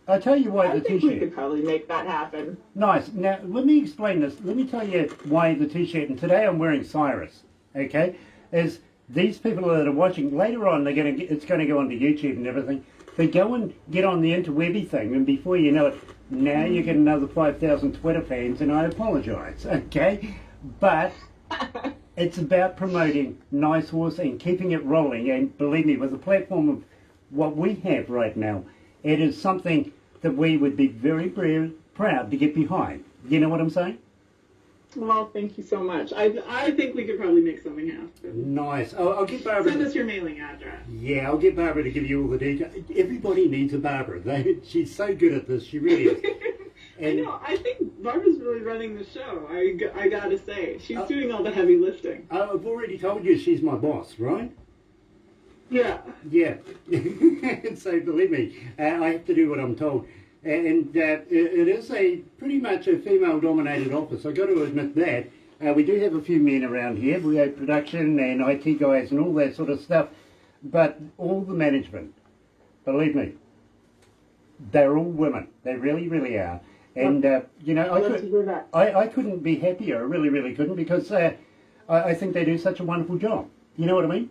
[SPEAKER 1] I'll tell you why the t-shirt. I think
[SPEAKER 2] we could probably make that happen.
[SPEAKER 1] Nice. Now, let me explain this. Let me tell you why the t-shirt. And today I'm wearing Cyrus, okay? Is these people that are watching, later on, it's going to go onto YouTube and everything. But go and get on the interwebby thing, and before you know it, now you get another 5,000 Twitter fans, and I apologise, okay? But it's about promoting Nice Horse and keeping it rolling, and believe me, with the platform of what we have right now, it is something that we would be very, very proud to get behind. You know what I'm saying?
[SPEAKER 2] Well, thank you so much. I think we could probably make something happen.
[SPEAKER 1] Nice. I'll get Barbara.
[SPEAKER 2] Send us your mailing address.
[SPEAKER 1] Yeah, I'll get Barbara to give you all the details. Everybody needs a Barbara. She's so good at this. She really is. And
[SPEAKER 2] I know. I think Barbara's really running the show. I gotta say, she's doing all the heavy lifting.
[SPEAKER 1] I've already told you she's my boss, right?
[SPEAKER 2] Yeah.
[SPEAKER 1] Yeah. So believe me, I have to do what I'm told. And it is pretty much a female-dominated office. I've got to admit that. We do have a few men around here. We have production and IT guys and all that sort of stuff. But all the management, believe me, they're all women. They really, really are. And, you know, I couldn't be happier. I really, really couldn't, because I think they do such a wonderful job. You know what I mean?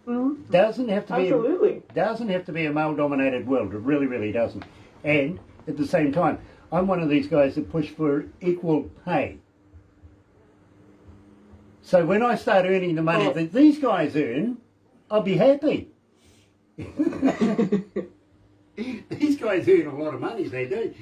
[SPEAKER 2] Mm-hmm.
[SPEAKER 1] Doesn't have to
[SPEAKER 2] Absolutely.
[SPEAKER 1] Doesn't have to be a male-dominated world. It really, really doesn't. And at the same time, I'm one of these guys that push for equal pay. So when I start earning the money that these guys earn, I'll be happy. These guys earn a lot of money, they do.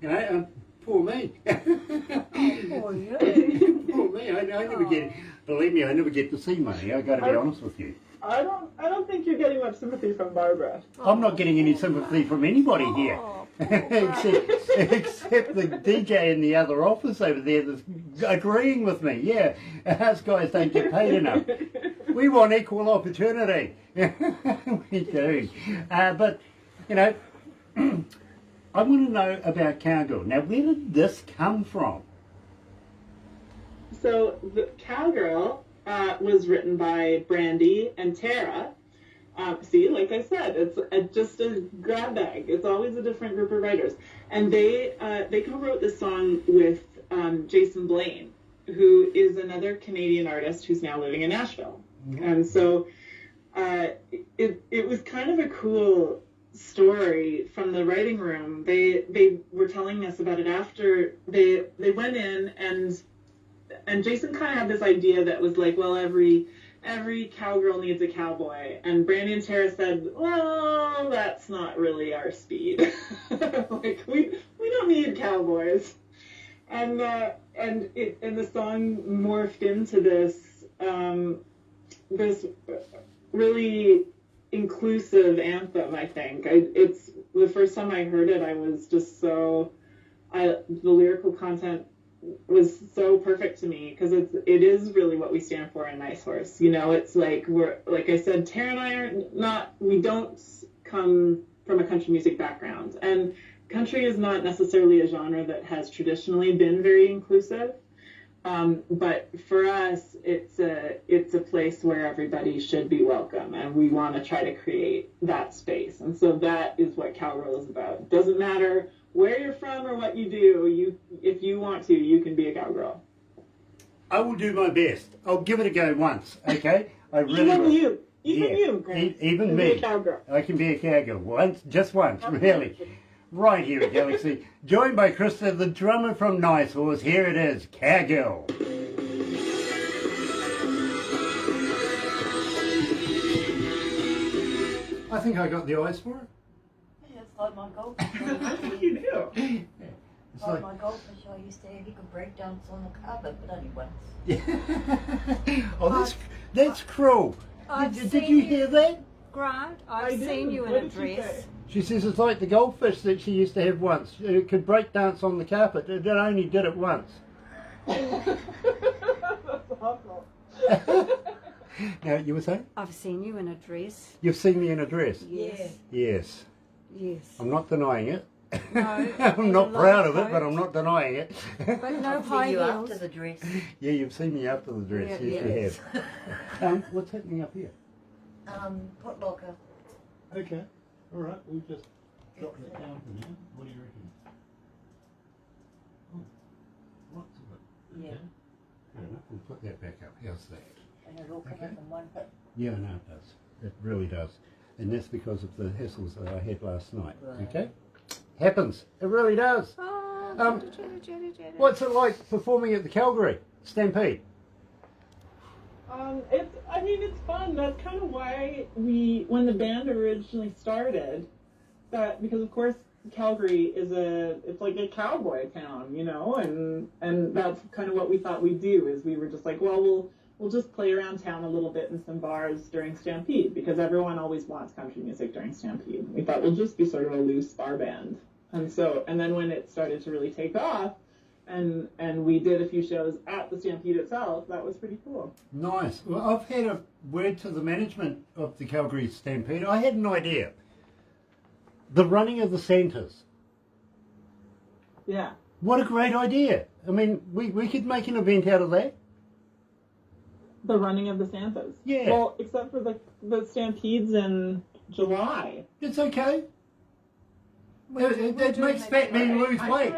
[SPEAKER 1] You know, poor me.
[SPEAKER 3] Poor you.
[SPEAKER 1] Poor me. I never get, believe me, I never get to see money. I got to be honest with you.
[SPEAKER 2] I don't think you're getting much sympathy from Barbara.
[SPEAKER 1] I'm not getting any sympathy from anybody here. except the DJ in the other office over there that's agreeing with me. Yeah, us guys don't get paid enough. We want equal opportunity. We do. But, you know, I want to know about Cowgirl. Now, where did this come from?
[SPEAKER 2] So, the Cowgirl was written by Brandy and Tara. See, like I said, it's just a grab bag. It's always a different group of writers. And they co-wrote this song with Jason Blaine, who is another Canadian artist who's now living in Nashville. Mm-hmm. And so it was kind of a cool story from the writing room. They were telling us about it after they went in, and Jason kind of had this idea that was like, well, every cowgirl needs a cowboy. And Brandy and Tara said, well, that's not really our speed. Like, we don't need cowboys. And the song morphed into this really inclusive anthem, I think. It's the first time I heard it, I was just the lyrical content was so perfect to me, because it is really what we stand for in Nice Horse. You know, it's like, like I said, Tara and I we don't come from a country music background, and country is not necessarily a genre that has traditionally been very inclusive. But for us, it's a place where everybody should be welcome, and we want to try to create that space. And so that is what Cowgirl is about. It doesn't matter where you're from or what you do. If you want to, you can be a cowgirl.
[SPEAKER 1] I will do my best. I'll give it a go once, okay? I really will.
[SPEAKER 2] Even you, Grant.
[SPEAKER 1] Even me.
[SPEAKER 2] Be a cowgirl.
[SPEAKER 1] I can be a cowgirl just once, really. Right here at Galaxy, joined by Krista, the drummer from Nice Horse. Here it is, Cowgirl. I think I got the eyes for it.
[SPEAKER 3] Yeah, it's like my goldfish.
[SPEAKER 2] You do.
[SPEAKER 1] It's
[SPEAKER 3] like my goldfish I used to have. You could break dance on the carpet, but only once.
[SPEAKER 1] Oh, that's cruel. Did you hear that?
[SPEAKER 4] Grant, I've seen you in a dress.
[SPEAKER 1] She says it's like the goldfish that she used to have once. It could break dance on the carpet. It only did it once.
[SPEAKER 2] That's awful.
[SPEAKER 1] Now, you were saying?
[SPEAKER 4] I've seen you in a dress.
[SPEAKER 1] You've seen me in a dress?
[SPEAKER 4] Yes.
[SPEAKER 1] Yes.
[SPEAKER 4] Yes.
[SPEAKER 1] I'm not denying it.
[SPEAKER 4] No.
[SPEAKER 1] I'm not proud of it, but I'm not denying it.
[SPEAKER 4] But no
[SPEAKER 3] I've
[SPEAKER 4] high
[SPEAKER 3] seen you
[SPEAKER 4] heels.
[SPEAKER 3] after the dress.
[SPEAKER 1] Yeah, you've seen me after the dress.
[SPEAKER 4] Yeah,
[SPEAKER 1] Yes, you have. What's happening up here?
[SPEAKER 3] Pot locker.
[SPEAKER 1] Okay. All right. We'll just drop it down for now. What do you reckon? Oh, lots of it.
[SPEAKER 3] Yeah.
[SPEAKER 1] Okay. Fair enough. We'll put that back up. How's that?
[SPEAKER 3] And it'll come up in one hit.
[SPEAKER 1] Yeah, no, it does. It really does. And that's because of the hassles that I had last night. Okay? Happens. It really does.
[SPEAKER 4] Oh,
[SPEAKER 1] What's it like performing at the Calgary Stampede?
[SPEAKER 2] It's fun. That's kind of why when the band originally started, because of course Calgary it's like a cowboy town, and that's kind of what we thought we'd do. Is we were just like, well, we'll just play around town a little bit in some bars during Stampede, because everyone always wants country music during Stampede. We thought we'll just be sort of a loose bar band, and then when it started to really take off, and we did a few shows at the Stampede itself, that was pretty cool.
[SPEAKER 1] Nice. Well, I've had a word to the management of the Calgary Stampede. I had an idea. The running of the Santas.
[SPEAKER 2] Yeah.
[SPEAKER 1] What a great idea. I mean, we could make an event out of that.
[SPEAKER 2] The running of the Santas.
[SPEAKER 1] Yeah.
[SPEAKER 2] Well, except for the Stampedes in July.
[SPEAKER 1] It's okay. It makes fat men lose weight.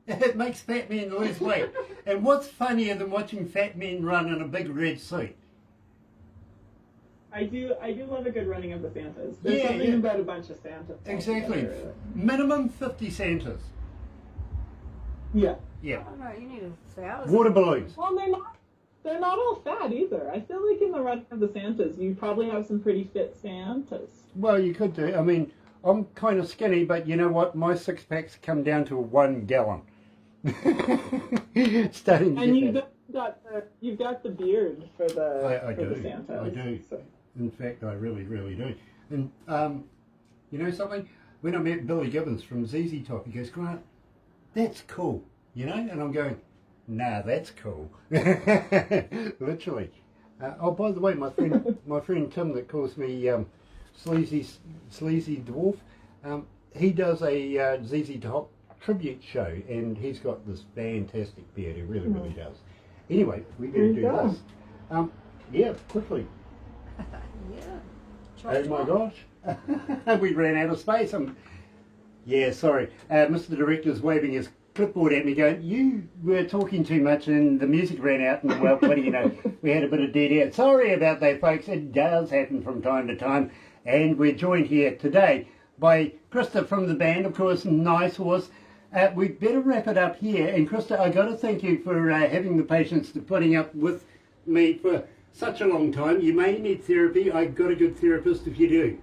[SPEAKER 1] It makes fat men lose weight. And what's funnier than watching fat men run in a big red suit?
[SPEAKER 2] I do love a good running of the Santas. There's something about a bunch of Santas.
[SPEAKER 1] Exactly. Minimum 50 Santas.
[SPEAKER 2] Yeah.
[SPEAKER 1] Yeah.
[SPEAKER 4] Oh, no, you need 1,000.
[SPEAKER 1] Water balloons.
[SPEAKER 2] Well, they're not all fat either. I feel like in the running of the Santas, you probably have some pretty fit Santas.
[SPEAKER 1] Well, you could do. I mean, I'm kind of skinny, but you know what? My six packs come down to 1 gallon. Starting to
[SPEAKER 2] and
[SPEAKER 1] you've
[SPEAKER 2] got the beard for the Santas.
[SPEAKER 1] I do.
[SPEAKER 2] So.
[SPEAKER 1] In fact, I really, really do. And you know something? When I met Billy Gibbons from ZZ Top, he goes, "Grant, that's cool," and I'm going, "Nah, that's cool." Literally. Oh, by the way, my friend Tim that calls me sleazy dwarf, he does a ZZ Top tribute show, and he's got this fantastic beard. He really, really does. Anyway, we better do this. Yeah, quickly.
[SPEAKER 4] Yeah.
[SPEAKER 1] Oh my gosh. We ran out of space. Yeah, sorry. Mr. Director's waving his clipboard at me going, "You were talking too much and the music ran out, and well, what do you know, we had a bit of dead air." Sorry about that, folks. It does happen from time to time. And we're joined here today by Krista from the band, of course, Nice Horse. We better wrap it up here. And Krista, I got to thank you for having the patience to putting up with me for such a long time. You may need therapy. I've got a good therapist if you do.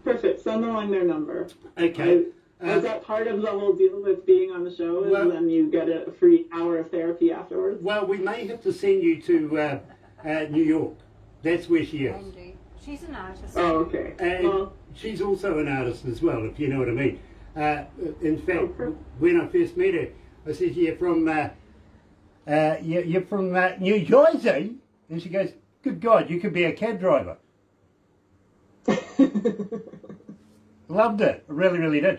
[SPEAKER 2] Perfect. Send along their number.
[SPEAKER 1] Okay.
[SPEAKER 2] Is that part of the whole deal with being on the show? And then you get a free hour of therapy afterwards?
[SPEAKER 1] Well, we may have to send you to New York. That's where she is.
[SPEAKER 4] Andy. She's an artist.
[SPEAKER 2] Oh, okay.
[SPEAKER 1] And she's also an artist as well, if you know what I mean. In fact, when I first met her, I said, "You're from New Jersey?" And she goes, "Good God, you could be a cab driver." Loved it. I really, really did.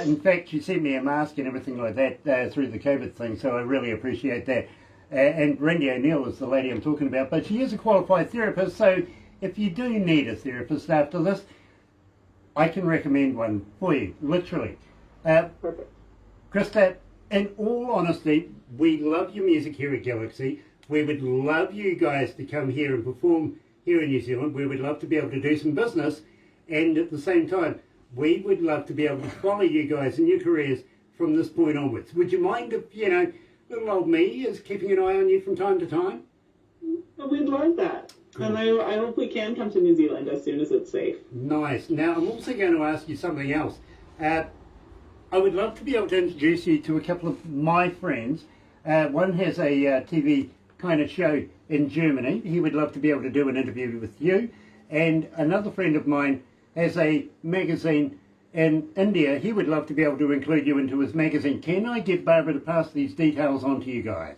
[SPEAKER 1] In fact, she sent me a mask and everything like that through the COVID thing, so I really appreciate that. And Randy O'Neill is the lady I'm talking about, but she is a qualified therapist, so if you do need a therapist after this, I can recommend one for you, literally.
[SPEAKER 2] Perfect.
[SPEAKER 1] Krista, in all honesty, we love your music here at Galaxy. We would love you guys to come here and perform here in New Zealand. We would love to be able to do some business, and at the same time, we would love to be able to follow you guys in your careers from this point onwards. Would you mind if, little old me is keeping an eye on you from time to time?
[SPEAKER 2] We'd love that. Cool. And I hope we can come to New Zealand as soon as it's safe.
[SPEAKER 1] Nice. Now, I'm also going to ask you something else. I would love to be able to introduce you to a couple of my friends. One has a TV kind of show in Germany. He would love to be able to do an interview with you. And another friend of mine has a magazine in India. He would love to be able to include you into his magazine. Can I get Barbara to pass these details on to you guys?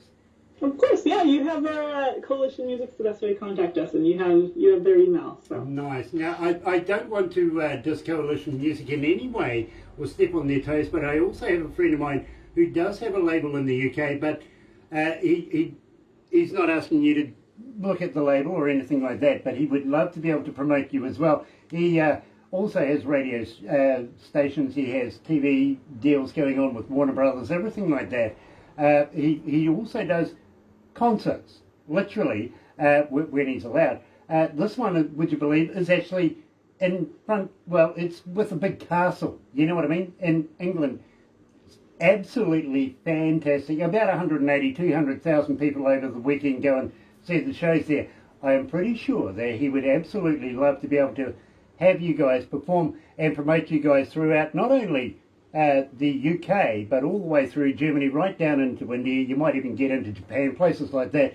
[SPEAKER 2] Of course, yeah. You have Coalition Music's the best way to contact us, and you have their email. So.
[SPEAKER 1] Nice. Now, I don't want to diss Coalition Music in any way or step on their toes, but I also have a friend of mine who does have a label in the UK, but he's not asking you to look at the label or anything like that, but he would love to be able to promote you as well. He also has radio stations. He has TV deals going on with Warner Brothers, everything like that. He also does concerts, literally, when he's allowed. This one, would you believe, is actually in front, well, it's with a big castle, you know what I mean, in England. Absolutely fantastic. About 180, 200,000 people over the weekend go and see the shows there. I am pretty sure that he would absolutely love to be able to have you guys perform and promote you guys throughout not only the UK, but all the way through Germany, right down into India. You might even get into Japan, places like that.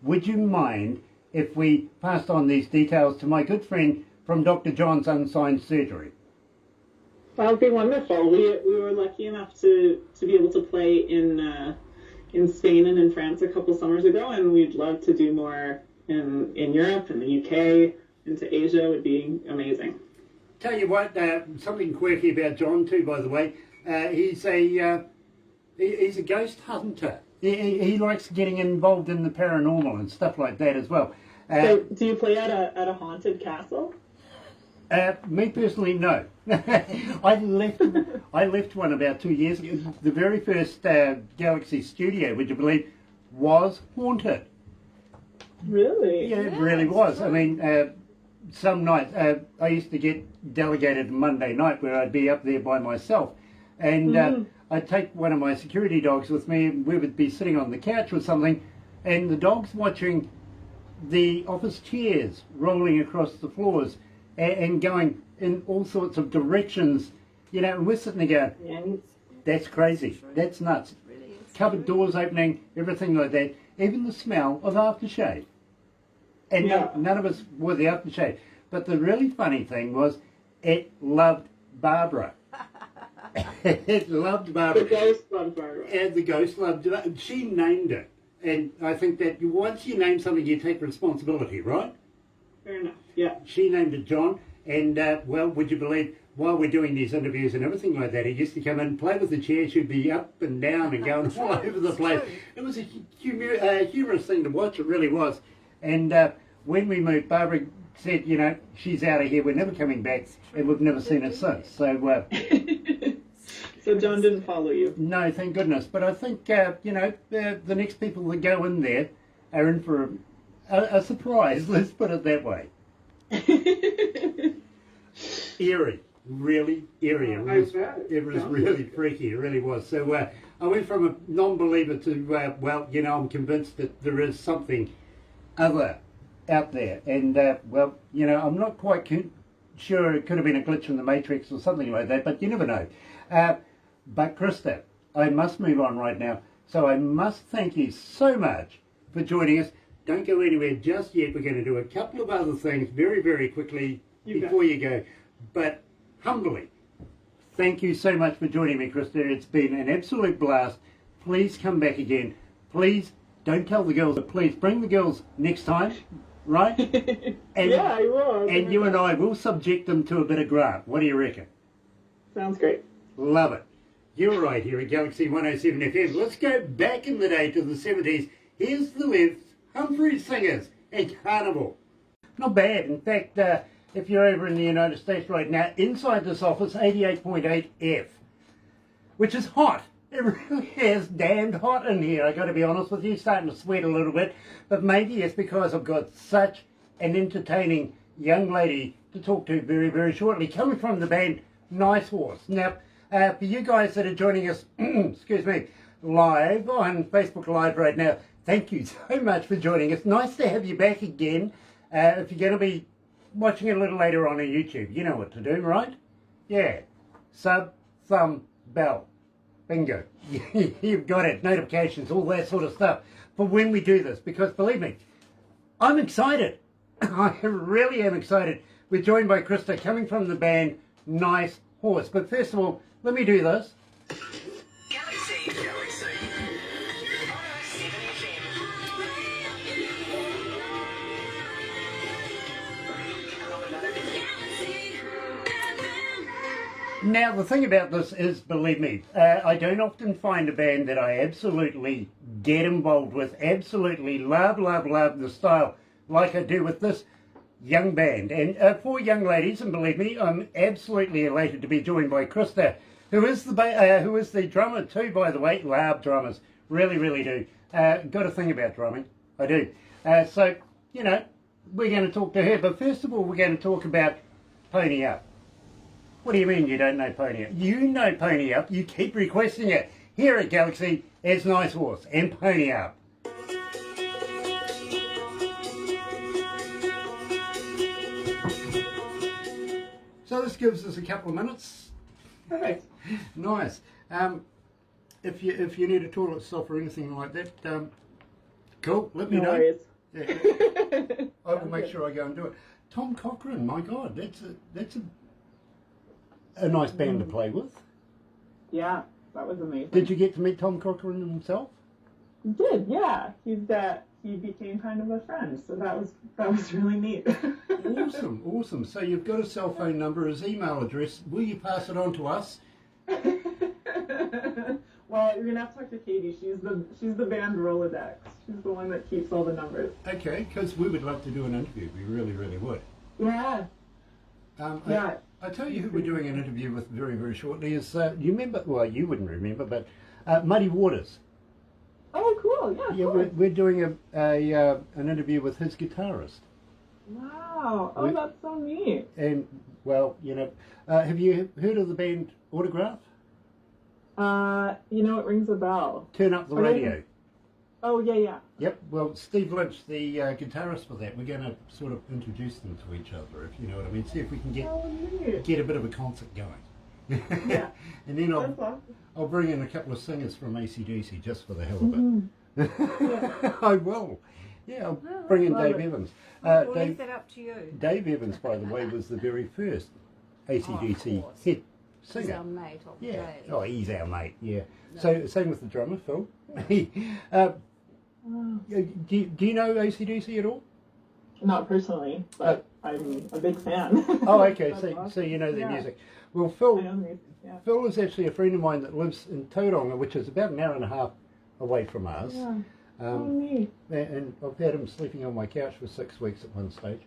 [SPEAKER 1] Would you mind if we passed on these details to my good friend from Dr. John's Unsigned Surgery?
[SPEAKER 2] That would be wonderful. We were lucky enough to be able to play in Spain and in France a couple summers ago, and we'd love to do more in Europe and the UK, into Asia would be amazing.
[SPEAKER 1] Tell you what, something quirky about John too, by the way. He's a ghost hunter. He likes getting involved in the paranormal and stuff like that as well.
[SPEAKER 2] So, do you play at a haunted castle?
[SPEAKER 1] Me personally, no. I left one about 2 years ago. The very first Galaxy studio, would you believe, was haunted.
[SPEAKER 2] Really?
[SPEAKER 1] Yeah, it really was. I mean, some nights I used to get delegated Monday night where I'd be up there by myself, and I'd take one of my security dogs with me, and we would be sitting on the couch or something, and the dog's watching the office chairs rolling across the floors and going in all sorts of directions, you know, and we're sitting there going, that's crazy, that's nuts. Cupboard doors opening, everything like that, even the smell of aftershave. And none of us wore the aftershave. But the really funny thing was, it loved Barbara. It loved Barbara.
[SPEAKER 2] The ghost loved Barbara.
[SPEAKER 1] And the ghost loved Barbara. She named it. And I think that once you name something, you take responsibility, right?
[SPEAKER 2] Fair enough, yeah.
[SPEAKER 1] She named it John. And, well, would you believe, while we're doing these interviews and everything like that, he used to come in and play with the chair. She'd be up and down and going all over the place. It was a humorous thing to watch. It really was. And when we moved, Barbara said, you know, she's out of here. We're never coming back. And we've never seen her since. So,
[SPEAKER 2] so John didn't follow you?
[SPEAKER 1] No, thank goodness. But I think, you know, the next people that go in there are in for a surprise. Let's put it that way. Eerie. Really eerie. It was really freaky. It really was. So I went from a non-believer to, well, you know, I'm convinced that there is something other out there. And, well, you know, I'm not quite sure it could have been a glitch in the Matrix or something like that, but you never know. But Krista, I must move on right now. So I must thank you so much for joining us. Don't go anywhere just yet. We're going to do a couple of other things very, very quickly before you go. But humbly, thank you so much for joining me, Krista. It's been an absolute blast. Please come back again. Please don't tell the girls, but please bring the girls next time, right? And,
[SPEAKER 2] yeah, I will.
[SPEAKER 1] And you and I will subject them to a bit of Grant. What do you reckon?
[SPEAKER 2] Sounds great.
[SPEAKER 1] Love it. You're right here at Galaxy 107 FM. Let's go back in the day to the 70s. Here's the Left Humphreys Singers and Carnival. Not bad. In fact, if you're over in the United States right now, inside this office, 88.8 F, which is hot. It really is damned hot in here, I got to be honest with you. Starting to sweat a little bit, but maybe it's because I've got such an entertaining young lady to talk to very, very shortly, coming from the band Nice Horse. Now, for you guys that are joining us, excuse me, live on Facebook Live right now, thank you so much for joining us. Nice to have you back again. If you're going to be watching it a little later on YouTube, you know what to do, right? Yeah. Sub, thumb, bell. Bingo. You've got it. Notifications, all that sort of stuff. For when we do this, because believe me, I'm excited. I really am excited. We're joined by Krista, coming from the band Nice Horse. But first of all, let me do this.
[SPEAKER 5] Galaxy.
[SPEAKER 1] Now, the thing about this is, believe me, I don't often find a band that I absolutely get involved with, absolutely love the style like I do with this young band. And four young ladies, and believe me, I'm absolutely elated to be joined by Krista, who is the drummer too, by the way. Love drummers, really do. Got a thing about drumming, I do. So, you know, we're going to talk to her, but first of all, we're going to talk about Pony Up? What do you mean you don't know Pony Up? You know Pony Up. You keep requesting it. Here at Galaxy, it's Nice Horse and Pony Up. So this gives us a couple of minutes.
[SPEAKER 2] Perfect.
[SPEAKER 1] Nice. If you need a toilet stop or anything like that, cool. Let me
[SPEAKER 2] No
[SPEAKER 1] know.
[SPEAKER 2] worries.
[SPEAKER 1] Yeah. I will make sure I go and do it. Tom Cochrane, my God, that's a nice band to play with.
[SPEAKER 2] Yeah, that was amazing.
[SPEAKER 1] Did you get to meet Tom Cochrane himself?
[SPEAKER 2] Did, yeah. He became kind of a friend, so that was really neat.
[SPEAKER 1] Awesome. So you've got a cell phone number, his email address. Will you pass it on to us?
[SPEAKER 2] Well, you're gonna have to talk to Katie. She's the band Rolodex. She's the one that keeps all the numbers.
[SPEAKER 1] Okay, because we would love to do an interview. We really, really would.
[SPEAKER 2] Yeah. Yeah.
[SPEAKER 1] I tell you who we're doing an interview with very, very shortly is, you remember, well, you wouldn't remember, but Muddy Waters.
[SPEAKER 2] Oh, cool. Yeah.
[SPEAKER 1] Yeah,
[SPEAKER 2] Cool.
[SPEAKER 1] we're doing an interview with his guitarist.
[SPEAKER 2] Wow. Oh, that's so neat.
[SPEAKER 1] And, well, have you heard of the band Autograph?
[SPEAKER 2] It rings a bell.
[SPEAKER 1] Turn Up the Radio.
[SPEAKER 2] Oh, yeah.
[SPEAKER 1] Yep, well, Steve Lynch, the guitarist for that, we're going to sort of introduce them to each other, if you know what I mean. See if we can
[SPEAKER 2] Oh, neat.
[SPEAKER 1] get a bit of a concert going.
[SPEAKER 2] Yeah.
[SPEAKER 1] And then
[SPEAKER 2] That's awesome.
[SPEAKER 1] I'll bring in a couple of singers from AC/DC just for the hell of it.
[SPEAKER 2] Mm-hmm.
[SPEAKER 1] I will. Yeah, I'll bring in
[SPEAKER 2] love
[SPEAKER 1] Dave
[SPEAKER 2] it.
[SPEAKER 1] Evans.
[SPEAKER 4] We'll leave that up to you.
[SPEAKER 1] Dave Evans, by the way, was the very first AC/DC
[SPEAKER 4] course.
[SPEAKER 1] hit
[SPEAKER 4] He's
[SPEAKER 1] singer.
[SPEAKER 4] our mate of the
[SPEAKER 1] Yeah.
[SPEAKER 4] day.
[SPEAKER 1] Oh, he's our mate. Yeah. So same with the drummer, Phil. Do you know AC/DC at all?
[SPEAKER 2] Not personally, but I'm a big fan.
[SPEAKER 1] Oh, okay.
[SPEAKER 2] That's
[SPEAKER 1] So
[SPEAKER 2] awesome.
[SPEAKER 1] you know their
[SPEAKER 2] Yeah.
[SPEAKER 1] music. Well,
[SPEAKER 2] I
[SPEAKER 1] Phil
[SPEAKER 2] know the music, yeah.
[SPEAKER 1] Phil is actually a friend of mine that lives in Tauranga, which is about an hour and a half away from us.
[SPEAKER 2] Yeah. Oh,
[SPEAKER 1] Um,
[SPEAKER 2] neat.
[SPEAKER 1] and I've had him sleeping on my couch for 6 weeks at one stage,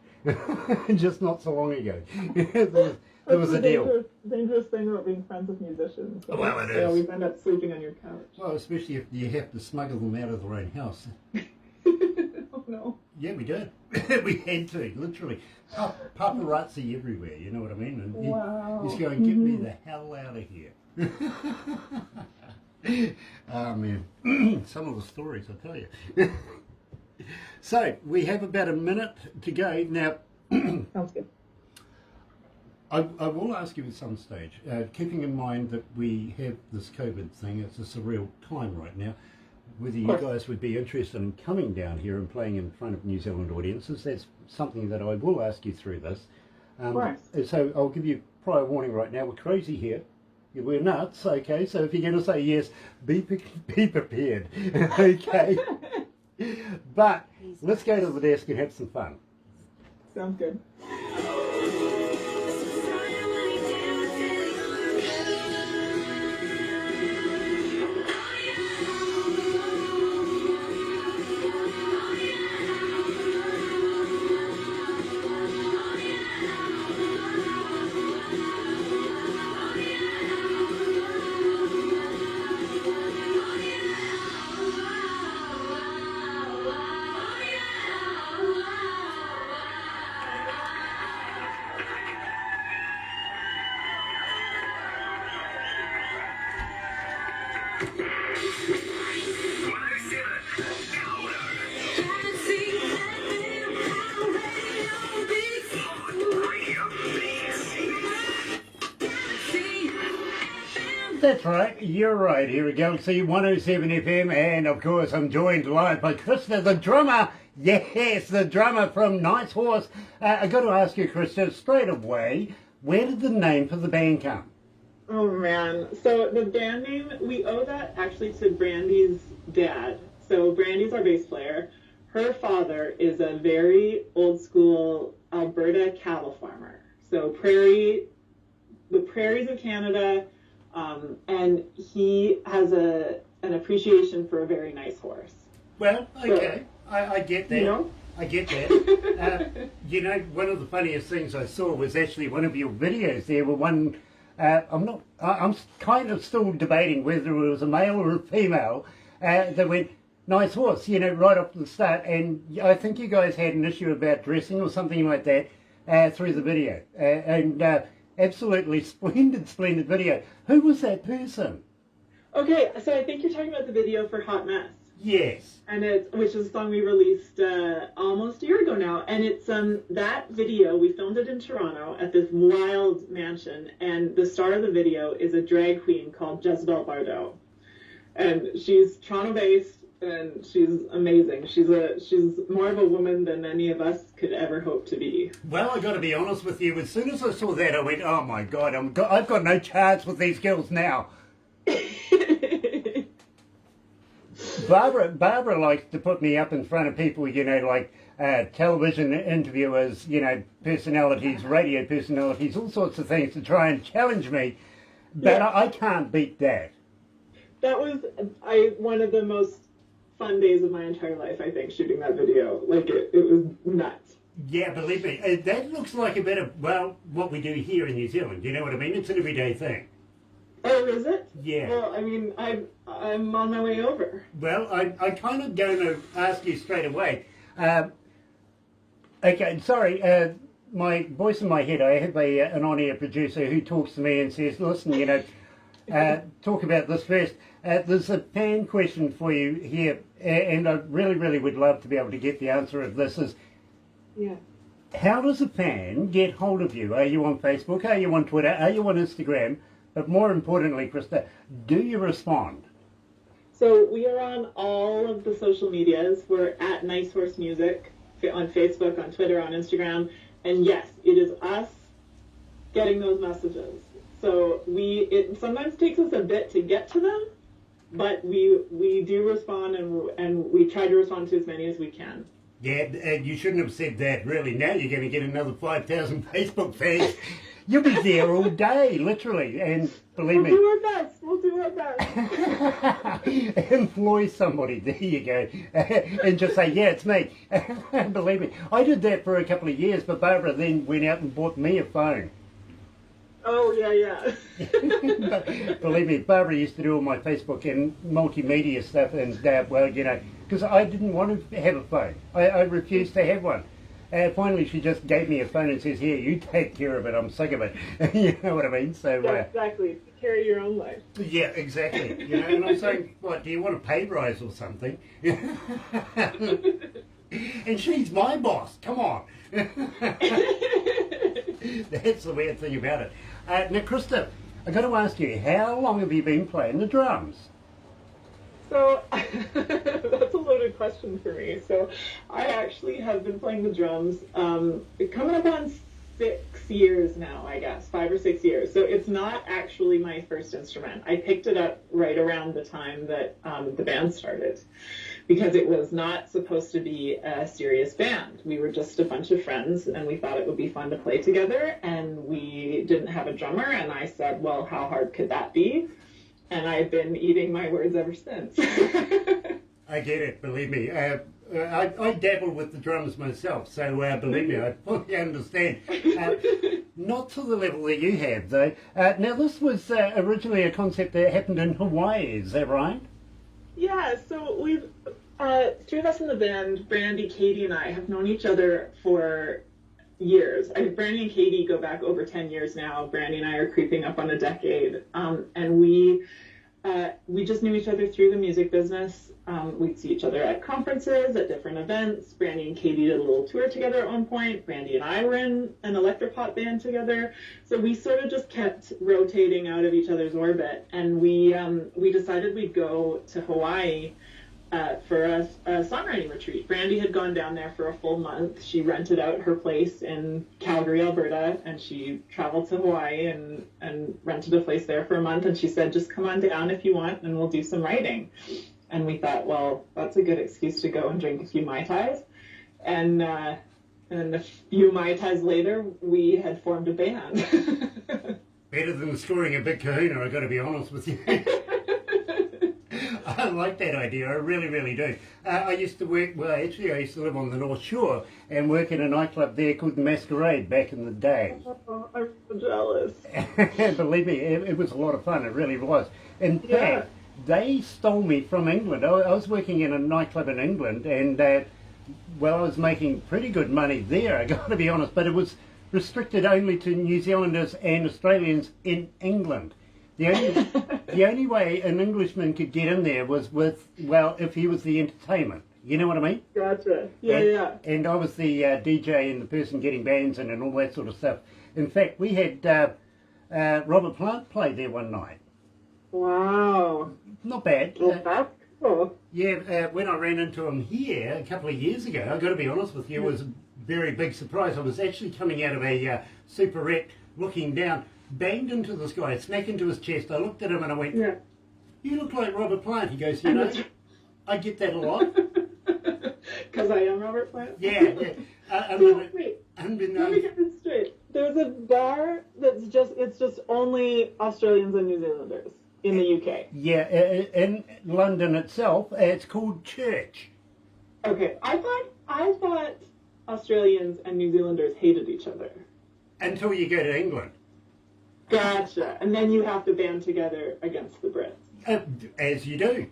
[SPEAKER 1] just not so long ago. there was
[SPEAKER 2] That's
[SPEAKER 1] a
[SPEAKER 2] the
[SPEAKER 1] deal.
[SPEAKER 2] dangerous thing about being friends with musicians.
[SPEAKER 1] Well, it
[SPEAKER 2] They
[SPEAKER 1] is.
[SPEAKER 2] always end up sleeping on your couch.
[SPEAKER 1] Well, especially if you have to smuggle them out of their own house.
[SPEAKER 2] Oh, no.
[SPEAKER 1] Yeah, we did. We had to, literally. Paparazzi everywhere, you know what I mean? And
[SPEAKER 2] Wow.
[SPEAKER 1] he's going, get me the hell out of here. Oh, man. Some of the stories, I tell you. So, we have about a minute to go. Now,
[SPEAKER 2] Sounds good.
[SPEAKER 1] I will ask you at some stage, keeping in mind that we have this COVID thing, it's a surreal time right now, whether you guys would be interested in coming down here and playing in front of New Zealand audiences. That's something that I will ask you through this.
[SPEAKER 2] course.
[SPEAKER 1] So I'll give you prior warning right now, we're crazy here. We're nuts, okay? So if you're going to say yes, be prepared, okay? But let's go to the desk and have some fun.
[SPEAKER 2] Sounds good.
[SPEAKER 1] That's right, you're right, here at Galaxy 107 FM, and of course I'm joined live by Krista, the drummer. Yes, the drummer from Nice Horse. I got to ask you, Krista, straight away, where did the name for the band come?
[SPEAKER 2] Oh, man. So the band name, we owe that actually to Brandy's dad. So Brandy's our bass player. Her father is a very old school Alberta cattle farmer. So the prairies of Canada, and he has an appreciation for a very nice horse.
[SPEAKER 1] Well, okay, I get that.
[SPEAKER 2] You know?
[SPEAKER 1] I get that. One of the funniest things I saw was actually one of your videos there were one, I'm kind of still debating whether it was a male or a female, that went, nice horse, right off the start, and I think you guys had an issue about dressing or something like that. through the video. And absolutely splendid video. Who was that person?
[SPEAKER 2] Okay, so I think you're talking about the video for Hot Mess.
[SPEAKER 1] Yes.
[SPEAKER 2] And which is a song we released almost a year ago now. And it's that video, we filmed it in Toronto at this wild mansion. And the star of the video is a drag queen called Jezebel Bardot. And she's Toronto-based, and she's amazing. She's more of a woman than any of us could ever hope to be.
[SPEAKER 1] Well, I got to be honest with you. As soon as I saw that, I went, "Oh my God, I've got no chance with these girls now." Barbara likes to put me up in front of people, you know, like television interviewers, you know, personalities, radio personalities, all sorts of things to try and challenge me. But yeah. I can't beat that.
[SPEAKER 2] That was one of the most fun days of my entire life, I think, shooting that video. Like, it was nuts.
[SPEAKER 1] Yeah, believe me, that looks like a bit of, well, what we do here in New Zealand. You know what I mean? It's an everyday thing.
[SPEAKER 2] Oh, is it?
[SPEAKER 1] Yeah.
[SPEAKER 2] Well, I mean, I'm on my way over.
[SPEAKER 1] Well, I kind of going to ask you straight away. Okay, sorry, my voice in my head, I have an on-air producer who talks to me and says, listen, you know, talk about this first. There's a fan question for you here, and I really would love to be able to get the answer of this.
[SPEAKER 2] Yeah.
[SPEAKER 1] How does a fan get hold of you? Are you on Facebook? Are you on Twitter? Are you on Instagram? But more importantly, Krista, do you respond?
[SPEAKER 2] So we are on all of the social medias. We're at Nice Horse Music on Facebook, on Twitter, on Instagram. And yes, it is us getting those messages. So it sometimes takes us a bit to get to them, but we do respond, and we try to respond to as many as we can.
[SPEAKER 1] Yeah, and you shouldn't have said that, really. Now you're going to get another 5,000 Facebook fans. You'll be there all day, literally, and believe me.
[SPEAKER 2] We'll do our best.
[SPEAKER 1] Employ somebody, there you go, and just say, yeah, it's me. Believe me. I did that for a couple of years, but Barbara then went out and bought me a phone.
[SPEAKER 2] Oh, yeah.
[SPEAKER 1] But believe me, Barbara used to do all my Facebook and multimedia stuff, and, well, you know, because I didn't want to have a phone. I refused to have one. Finally, she just gave me a phone and says, here, you take care of it. I'm sick of it. You know what I mean? So
[SPEAKER 2] yeah, exactly. Carry your own life.
[SPEAKER 1] Yeah, exactly. You know, and I'm saying, what, do you want a pay rise or something? And she's my boss. Come on. That's the weird thing about it. Now, Krista, I've got to ask you, how long have you been playing the drums?
[SPEAKER 2] So, that's a loaded question for me. So, I actually have been playing the drums coming up on 6 years now, I guess, 5 or 6 years. So, it's not actually my first instrument. I picked it up right around the time that the band started, because it was not supposed to be a serious band. We were just a bunch of friends, and we thought it would be fun to play together, and we didn't have a drummer, and I said, well, how hard could that be? And I've been eating my words ever since.
[SPEAKER 1] I get it, believe me. I dabble with the drums myself, so believe me, I fully understand. Not to the level that you have, though. Now, this was originally a concept that happened in Hawaii, is that right?
[SPEAKER 2] Yeah, so we've, three of us in the band, Brandy, Katie, and I, have known each other for years. Brandy and Katie go back over 10 years now. Brandy and I are creeping up on a decade. And we just knew each other through the music business. We'd see each other at conferences, at different events. Brandy and Katie did a little tour together at one point. Brandy and I were in an electropop band together. So we sort of just kept rotating out of each other's orbit. And we decided we'd go to Hawaii for a songwriting retreat. Brandy had gone down there for a full month. She rented out her place in Calgary, Alberta, and she traveled to Hawaii and rented a place there for a month. And she said, just come on down if you want, and we'll do some writing. And we thought, well, that's a good excuse to go and drink a few Mai Tais. And a few Mai Tais later, we had formed a band.
[SPEAKER 1] Better than scoring a big kahuna, I've got to be honest with you. I like that idea, I really do. I used to work, well, actually I used to live on the North Shore and work in a nightclub there called the Masquerade back in the day.
[SPEAKER 2] Oh, I'm so jealous.
[SPEAKER 1] Believe me, it was a lot of fun, it really was. In fact, they stole me from England. I was working in a nightclub in England, and well, I was making pretty good money there, I got to be honest, but it was restricted only to New Zealanders and Australians in England. The only way an Englishman could get in there was with, well, if he was the entertainment. You know what I mean?
[SPEAKER 2] Gotcha. Yeah.
[SPEAKER 1] And I was the DJ and the person getting bands in and all that sort of stuff. In fact, we had Robert Plant play there one night.
[SPEAKER 2] Wow.
[SPEAKER 1] Not bad.
[SPEAKER 2] Well, that's cool.
[SPEAKER 1] Yeah, when I ran into him here a couple of years ago, I've got to be honest with you, it was a very big surprise. I was actually coming out of a superette, looking down, banged into this guy, smack into his chest. I looked at him and I went,
[SPEAKER 2] Yeah.
[SPEAKER 1] "You look like Robert Plant." He goes, "You know, I get that a lot."
[SPEAKER 2] Because I am Robert Plant?
[SPEAKER 1] Yeah.
[SPEAKER 2] So, wait, let me
[SPEAKER 1] Unbeknownst.
[SPEAKER 2] get this straight. There's a bar that's just only Australians and New Zealanders in the UK.
[SPEAKER 1] Yeah, in London itself, it's called Church.
[SPEAKER 2] Okay, I thought Australians and New Zealanders hated each other.
[SPEAKER 1] Until you go to England.
[SPEAKER 2] Gotcha. And then you have to band together against the Brits.
[SPEAKER 1] As you do.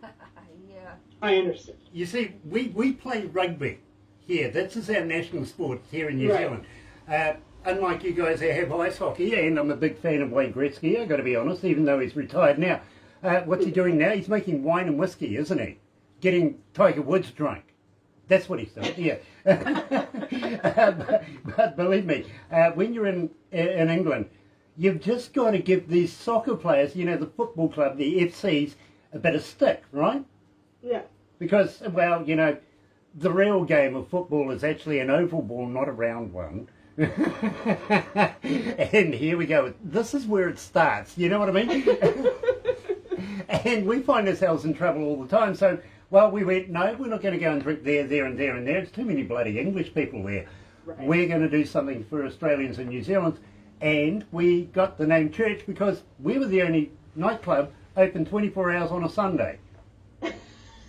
[SPEAKER 3] Yeah.
[SPEAKER 2] I understand.
[SPEAKER 1] You see, we play rugby here. This is our national sport here in New
[SPEAKER 2] Right.
[SPEAKER 1] Zealand. Unlike you guys that have ice hockey, and I'm a big fan of Wayne Gretzky, I've got to be honest, even though he's retired now. What's he doing now? He's making wine and whiskey, isn't he? Getting Tiger Woods drunk. That's what he's doing, yeah. but believe me, when you're in England, you've just got to give these soccer players, you know, the football club, the FCs, a bit of stick, right?
[SPEAKER 2] Yeah.
[SPEAKER 1] Because, well, you know, the real game of football is actually an oval ball, not a round one. And here we go. This is where it starts. You know what I mean? And we find ourselves in trouble all the time. So, well, we went, no, we're not going to go and drink there, there, and there, and there. It's too many bloody English people there.
[SPEAKER 2] Right.
[SPEAKER 1] We're going to do something for Australians and New Zealanders. And we got the name Church because we were the only nightclub open 24 hours on a Sunday.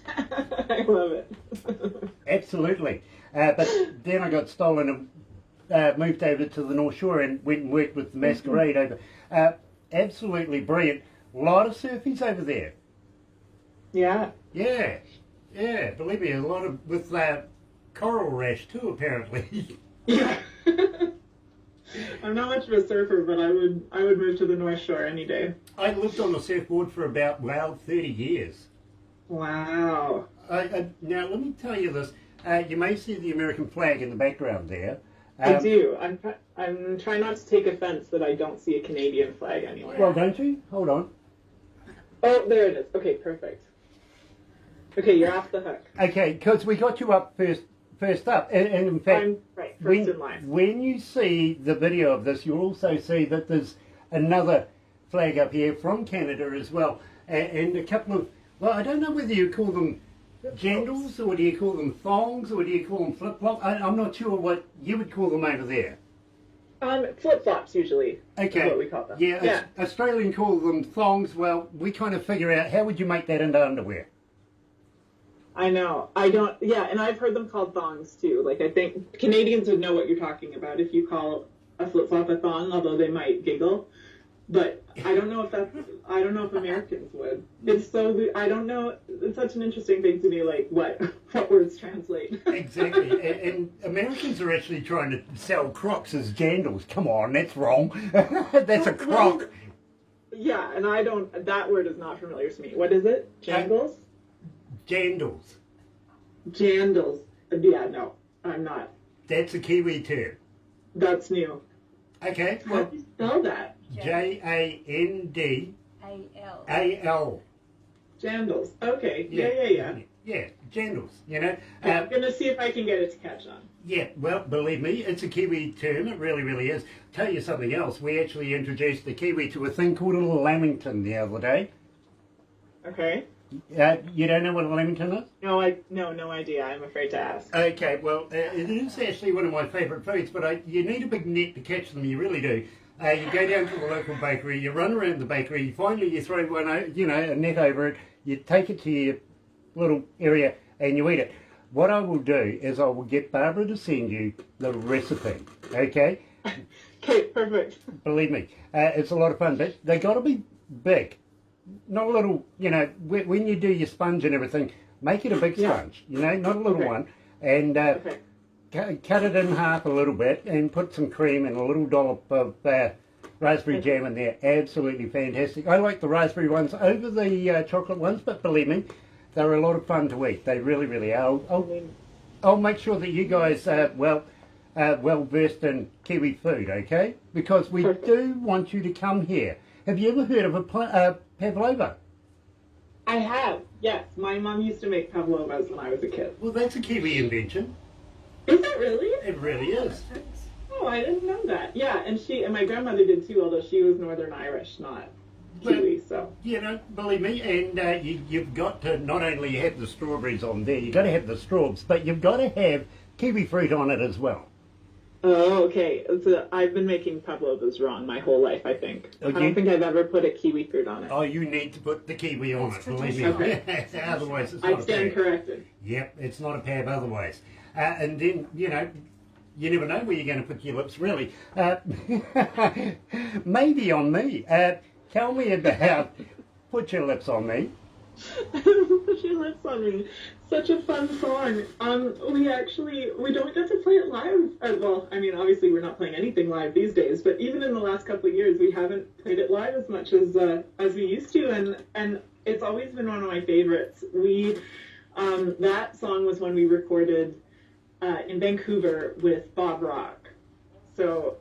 [SPEAKER 2] I love it.
[SPEAKER 1] Absolutely. But then I got stolen and moved over to the North Shore and went and worked with the Masquerade over. Absolutely brilliant. A lot of surfies over there.
[SPEAKER 2] Yeah.
[SPEAKER 1] Yeah. Believe me, a lot of with coral rash too, apparently.
[SPEAKER 2] Yeah. I'm not much of a surfer, but I would move to the North Shore any day.
[SPEAKER 1] I lived on the surfboard for about, 30 years.
[SPEAKER 2] Wow.
[SPEAKER 1] Now, let me tell you this. You may see the American flag in the background there.
[SPEAKER 2] I do. I'm trying not to take offense that I don't see a Canadian flag anywhere.
[SPEAKER 1] Well, don't you? Hold on.
[SPEAKER 2] Oh, there it is. Okay, perfect. Okay, you're off the hook.
[SPEAKER 1] Okay, because we got you up first up. And in fact,
[SPEAKER 2] I'm right, first in line.
[SPEAKER 1] When you see the video of this, you'll also see that there's another flag up here from Canada as well. And a couple of, well, I don't know whether you call them jandals, or do you call them thongs, or do you call them flip-flops? I'm not sure what you would call them over there.
[SPEAKER 2] Flip-flops usually
[SPEAKER 1] Okay.
[SPEAKER 2] is what we call them.
[SPEAKER 1] Yeah. Australian call them thongs. Well, we kind of figure out, how would you make that into underwear?
[SPEAKER 2] I know. I don't, yeah, and I've heard them called thongs too. Like, I think Canadians would know what you're talking about if you call a flip-flop a thong, although they might giggle. But I don't know if Americans would. It's so, I don't know, it's such an interesting thing to me, like, what words translate.
[SPEAKER 1] Exactly. And Americans are actually trying to sell crocs as jandals. Come on, that's wrong. That's a croc.
[SPEAKER 2] Yeah, and that word is not familiar to me. What is it? Jangles?
[SPEAKER 1] Jandals.
[SPEAKER 2] Jandals. Yeah, no, I'm not.
[SPEAKER 1] That's a Kiwi term.
[SPEAKER 2] That's new.
[SPEAKER 1] Okay.
[SPEAKER 2] How do you spell that?
[SPEAKER 3] A-L.
[SPEAKER 1] Jandal.
[SPEAKER 2] Jandals. Okay. Yeah.
[SPEAKER 1] Yeah, jandals, you know.
[SPEAKER 2] I'm going to see if I can get it to catch on.
[SPEAKER 1] Yeah, well, believe me, it's a Kiwi term. It really, really is. Tell you something else. We actually introduced the Kiwi to a thing called a lamington the other day.
[SPEAKER 2] Okay.
[SPEAKER 1] You don't know what a lamington is?
[SPEAKER 2] No, no idea. I'm afraid to ask.
[SPEAKER 1] Okay, well, it is actually one of my favourite foods, but you need a big net to catch them. You really do. You go down to the local bakery, you run around the bakery, finally you throw one, a net over it, you take it to your little area and you eat it. What I will do is I will get Barbara to send you the recipe, okay?
[SPEAKER 2] Okay, perfect.
[SPEAKER 1] Believe me, it's a lot of fun, but they got to be big. Not a little, when you do your sponge and everything, make it a big sponge, not a little one. And cut it in half a little bit and put some cream and a little dollop of raspberry jam in there. Absolutely fantastic. I like the raspberry ones over the chocolate ones, but believe me, they're a lot of fun to eat. They really, really are. I'll make sure that you guys are well versed in Kiwi food, okay? Because we do want you to come here. Have you ever heard of a pavlova?
[SPEAKER 2] I have, yes. My mom used to make pavlovas when I was a kid.
[SPEAKER 1] Well, that's a Kiwi invention.
[SPEAKER 2] Is it really?
[SPEAKER 1] It really is.
[SPEAKER 2] Oh, I didn't know that. Yeah, and my grandmother did too, although she was Northern Irish, not Kiwi, so.
[SPEAKER 1] You know, believe me, and you've got to not only have the strawberries on there, you've got to have the straws, but you've got to have kiwi fruit on it as well.
[SPEAKER 2] Oh, okay. So I've been making pavlovas wrong my whole life, I think. I don't think I've ever put a kiwi fruit on it.
[SPEAKER 1] Oh, you need to put the kiwi on it, believe me.
[SPEAKER 2] Okay.
[SPEAKER 1] Otherwise it's not
[SPEAKER 2] I stand corrected.
[SPEAKER 1] Yep, it's not a pav otherwise. And then, you know, you never know where you're going to put your lips, really. Maybe on me. Tell me about Put Your Lips on Me.
[SPEAKER 2] Put Your Lips on Me. Such a fun song. We don't get to play it live. Well, I mean, obviously we're not playing anything live these days, but even in the last couple of years, we haven't played it live as much as we used to, and it's always been one of my favorites. That song was one we recorded in Vancouver with Bob Rock. So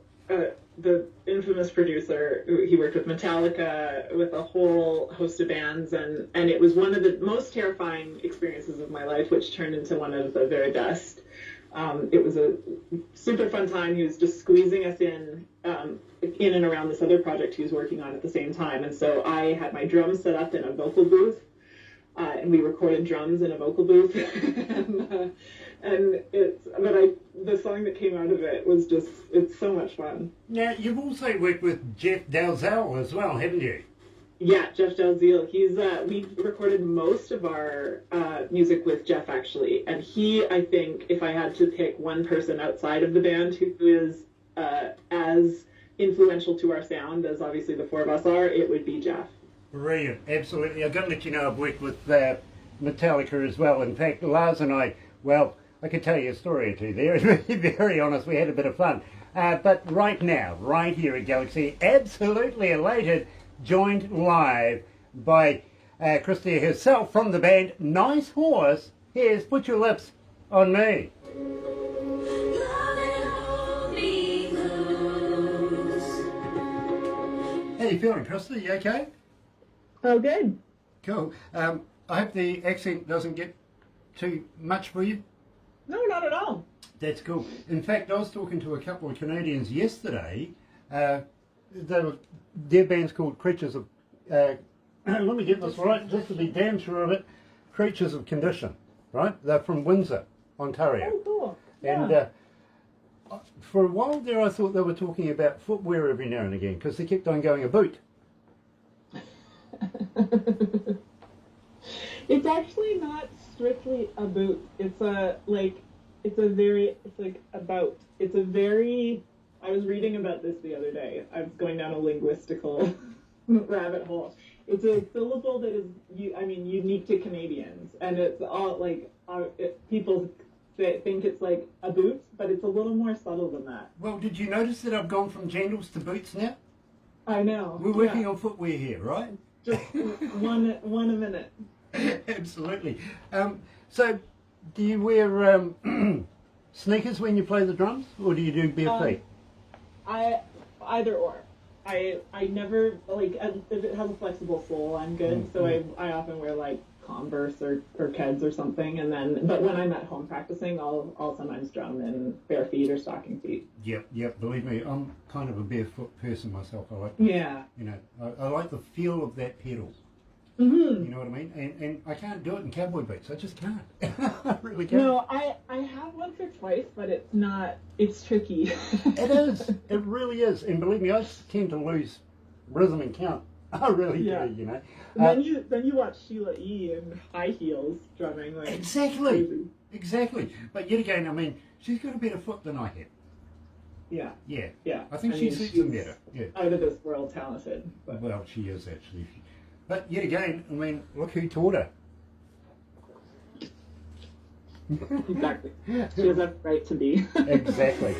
[SPEAKER 2] the infamous producer, he worked with Metallica, with a whole host of bands, and it was one of the most terrifying experiences of my life, which turned into one of the very best. It was a super fun time. He was just squeezing us in and around this other project he was working on at the same time, and so I had my drums set up in a vocal booth, and we recorded drums in a vocal booth, the song that came out of it was just, it's so much fun.
[SPEAKER 1] Now, you've also worked with Jeff Dalzell as well, haven't you?
[SPEAKER 2] Yeah, Jeff Dalzell. We recorded most of our music with Jeff, actually. And he, I think, if I had to pick one person outside of the band who is as influential to our sound as obviously the four of us are, it would be Jeff.
[SPEAKER 1] Brilliant, absolutely. I've got to let you know I've worked with Metallica as well. In fact, Lars and I, well, I could tell you a story or two there. To be very honest, we had a bit of fun. But right now, right here at Galaxy, absolutely elated, joined live by Christia herself from the band Nice Horse. Here's Put Your Lips on Me. How you feeling, Christia? You okay?
[SPEAKER 2] Oh, good.
[SPEAKER 1] Cool. I hope the accent doesn't get too much for you.
[SPEAKER 2] No, not at all.
[SPEAKER 1] That's cool. In fact, I was talking to a couple of Canadians yesterday. Their band's called Creatures of... let me get this right, just to be damn sure of it. Creatures of Condition, right? They're from Windsor, Ontario.
[SPEAKER 2] Oh, cool. Yeah.
[SPEAKER 1] And for a while there, I thought they were talking about footwear every now and again, because they kept on going a boot.
[SPEAKER 2] It's actually not strictly a boot. It's a very, I was reading about this the other day. I was going down a linguistical rabbit hole. It's a syllable that is, unique to Canadians. And it's all, people think it's like a boot, but it's a little more subtle than that.
[SPEAKER 1] Well, did you notice that I've gone from jandals to boots now?
[SPEAKER 2] I know.
[SPEAKER 1] We're working on footwear here, right?
[SPEAKER 2] Just one a minute.
[SPEAKER 1] Absolutely. So, do you wear sneakers when you play the drums, or do you do bare feet?
[SPEAKER 2] Either or. I never, if it has a flexible sole, I'm good. So I often wear Converse or Keds or something, but when I'm at home practicing, I'll sometimes drum in bare feet or stocking feet.
[SPEAKER 1] Yep. Believe me, I'm kind of a barefoot person myself. I like, I like the feel of that pedal. Mm-hmm. You know what I mean? And I can't do it in cowboy boots. I just can't. I really can't.
[SPEAKER 2] No, I have once or twice, but it's tricky.
[SPEAKER 1] It is. It really is. And believe me, I tend to lose rhythm and count. I really do, you know.
[SPEAKER 2] And then you watch Sheila E. in high heels drumming
[SPEAKER 1] exactly.
[SPEAKER 2] crazy.
[SPEAKER 1] Exactly. But yet again, I mean, she's got a better foot than I have.
[SPEAKER 2] Yeah.
[SPEAKER 1] I think she suits them better. Yeah.
[SPEAKER 2] Out of this world talented. But.
[SPEAKER 1] Well, she is actually. But yet again, I mean, look who taught her.
[SPEAKER 2] Exactly. She has a right to be.
[SPEAKER 1] Exactly.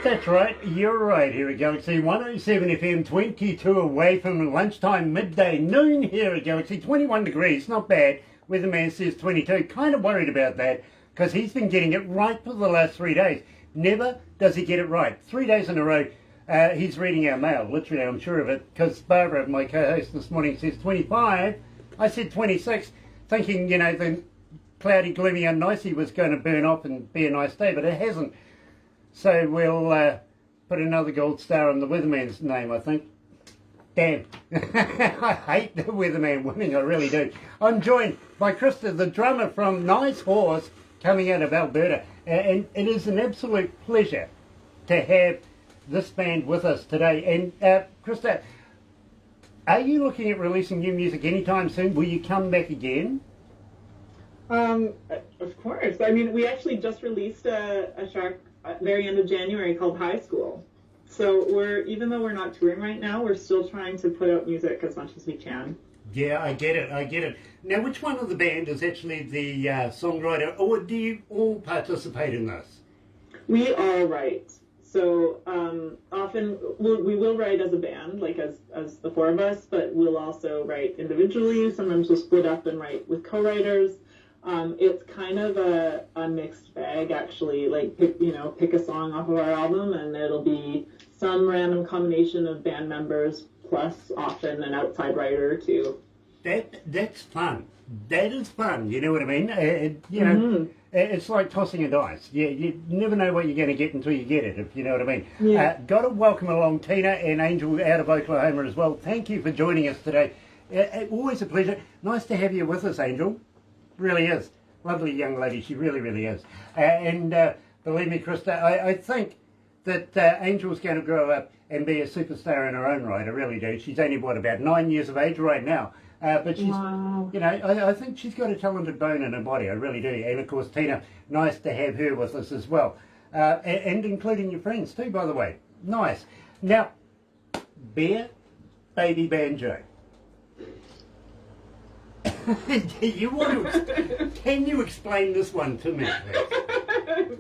[SPEAKER 1] That's right, you're right here at Galaxy 107 FM, 22 away from lunchtime, midday, noon here at Galaxy, 21 degrees, not bad. Weatherman says 22, kind of worried about that because he's been getting it right for the last 3 days. Never does he get it right. 3 days in a row, he's reading our mail, literally, I'm sure of it, because Barbara, my co-host this morning, says 25. I said 26, thinking, you know, the cloudy, gloomy, unnicey was going to burn off and be a nice day, but it hasn't. So we'll put another gold star on the weatherman's name, I think. Damn. I hate the weatherman winning, I really do. I'm joined by Krista, the drummer from Nice Horse, coming out of Alberta. And it is an absolute pleasure to have this band with us today. And Krista, are you looking at releasing new music anytime soon? Will you come back again?
[SPEAKER 2] Of course. I mean, we actually just released a track at the very end of January called High School. So even though we're not touring right now, we're still trying to put out music as much as we can.
[SPEAKER 1] Yeah, I get it. Now, which one of the band is actually the songwriter, or do you all participate in this?
[SPEAKER 2] We all write. So often we will write as a band, like as the four of us, but we'll also write individually. Sometimes we'll split up and write with co-writers. It's kind of a mixed bag, actually. Like, pick a song off of our album, and it'll be some random combination of band members, plus often an outside writer or two.
[SPEAKER 1] That's fun. That is fun. You know what I mean? It's like tossing a dice. You never know what you're going to get until you get it, if you know what I mean.
[SPEAKER 2] Yeah.
[SPEAKER 1] Got to welcome along Tina and Angel out of Oklahoma as well. Thank you for joining us today. Always a pleasure. Nice to have you with us, Angel. Really is. Lovely young lady. She really, really is. And believe me, Krista, I think that Angel's going to grow up and be a superstar in her own right. I really do. She's only, about 9 years of age right now. But she's,
[SPEAKER 2] Wow.
[SPEAKER 1] I think she's got a talented bone in her body. I really do. And of course, Tina, nice to have her with us as well. And including your friends too, by the way. Nice. Now, Bear, Baby Banjo. Can you explain this one to me, please?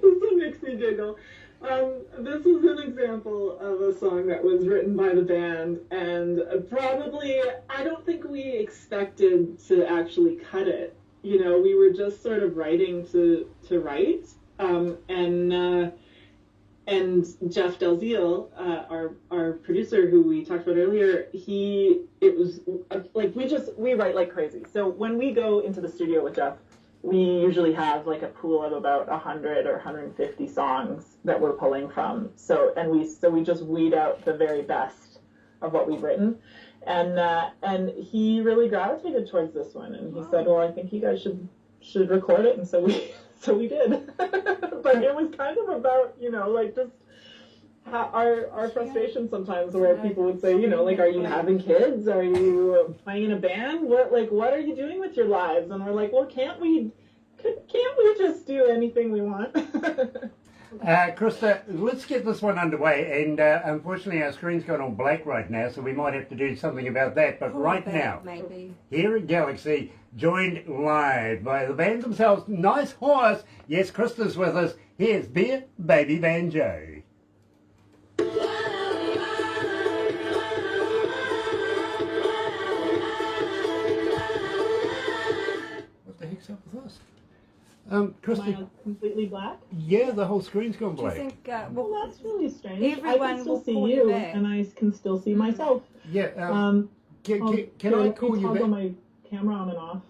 [SPEAKER 2] This makes me giggle. This is an example of a song that was written by the band, and probably, I don't think we expected to actually cut it. We were just sort of writing to write, and Jeff Delzeal, our producer who we talked about earlier, we write like crazy. So when we go into the studio with Jeff, we usually have like a pool of about 100 or 150 songs that we're pulling from. So we just weed out the very best of what we've written. And he really gravitated towards this one, and he said, well, I think you guys should record it, and so we did. But it was kind of about, just our frustration sometimes, where people would say, are you having kids? Are you playing in a band? What are you doing with your lives? And we're like, well, can't we just do anything we want?
[SPEAKER 1] Krista, let's get this one underway, and unfortunately our screen's gone all black right now, so we might have to do something about that. But right now,
[SPEAKER 4] maybe.
[SPEAKER 1] Here at Galaxy, joined live by the band themselves, Nice Horse. Yes, Krista's with us. Here's Beer, Baby Banjo. What the heck's up with us? Krista,
[SPEAKER 2] Am I completely black?
[SPEAKER 1] yeah, the whole screen's gone
[SPEAKER 4] Do you
[SPEAKER 1] black.
[SPEAKER 4] think,
[SPEAKER 2] Well, that's really strange.
[SPEAKER 4] Everyone
[SPEAKER 2] I can still
[SPEAKER 4] will
[SPEAKER 2] see
[SPEAKER 4] call
[SPEAKER 2] you,
[SPEAKER 4] you back.
[SPEAKER 2] and I can still see myself.
[SPEAKER 1] Yeah, can I call you
[SPEAKER 2] toggle
[SPEAKER 1] back?
[SPEAKER 2] my camera on and off?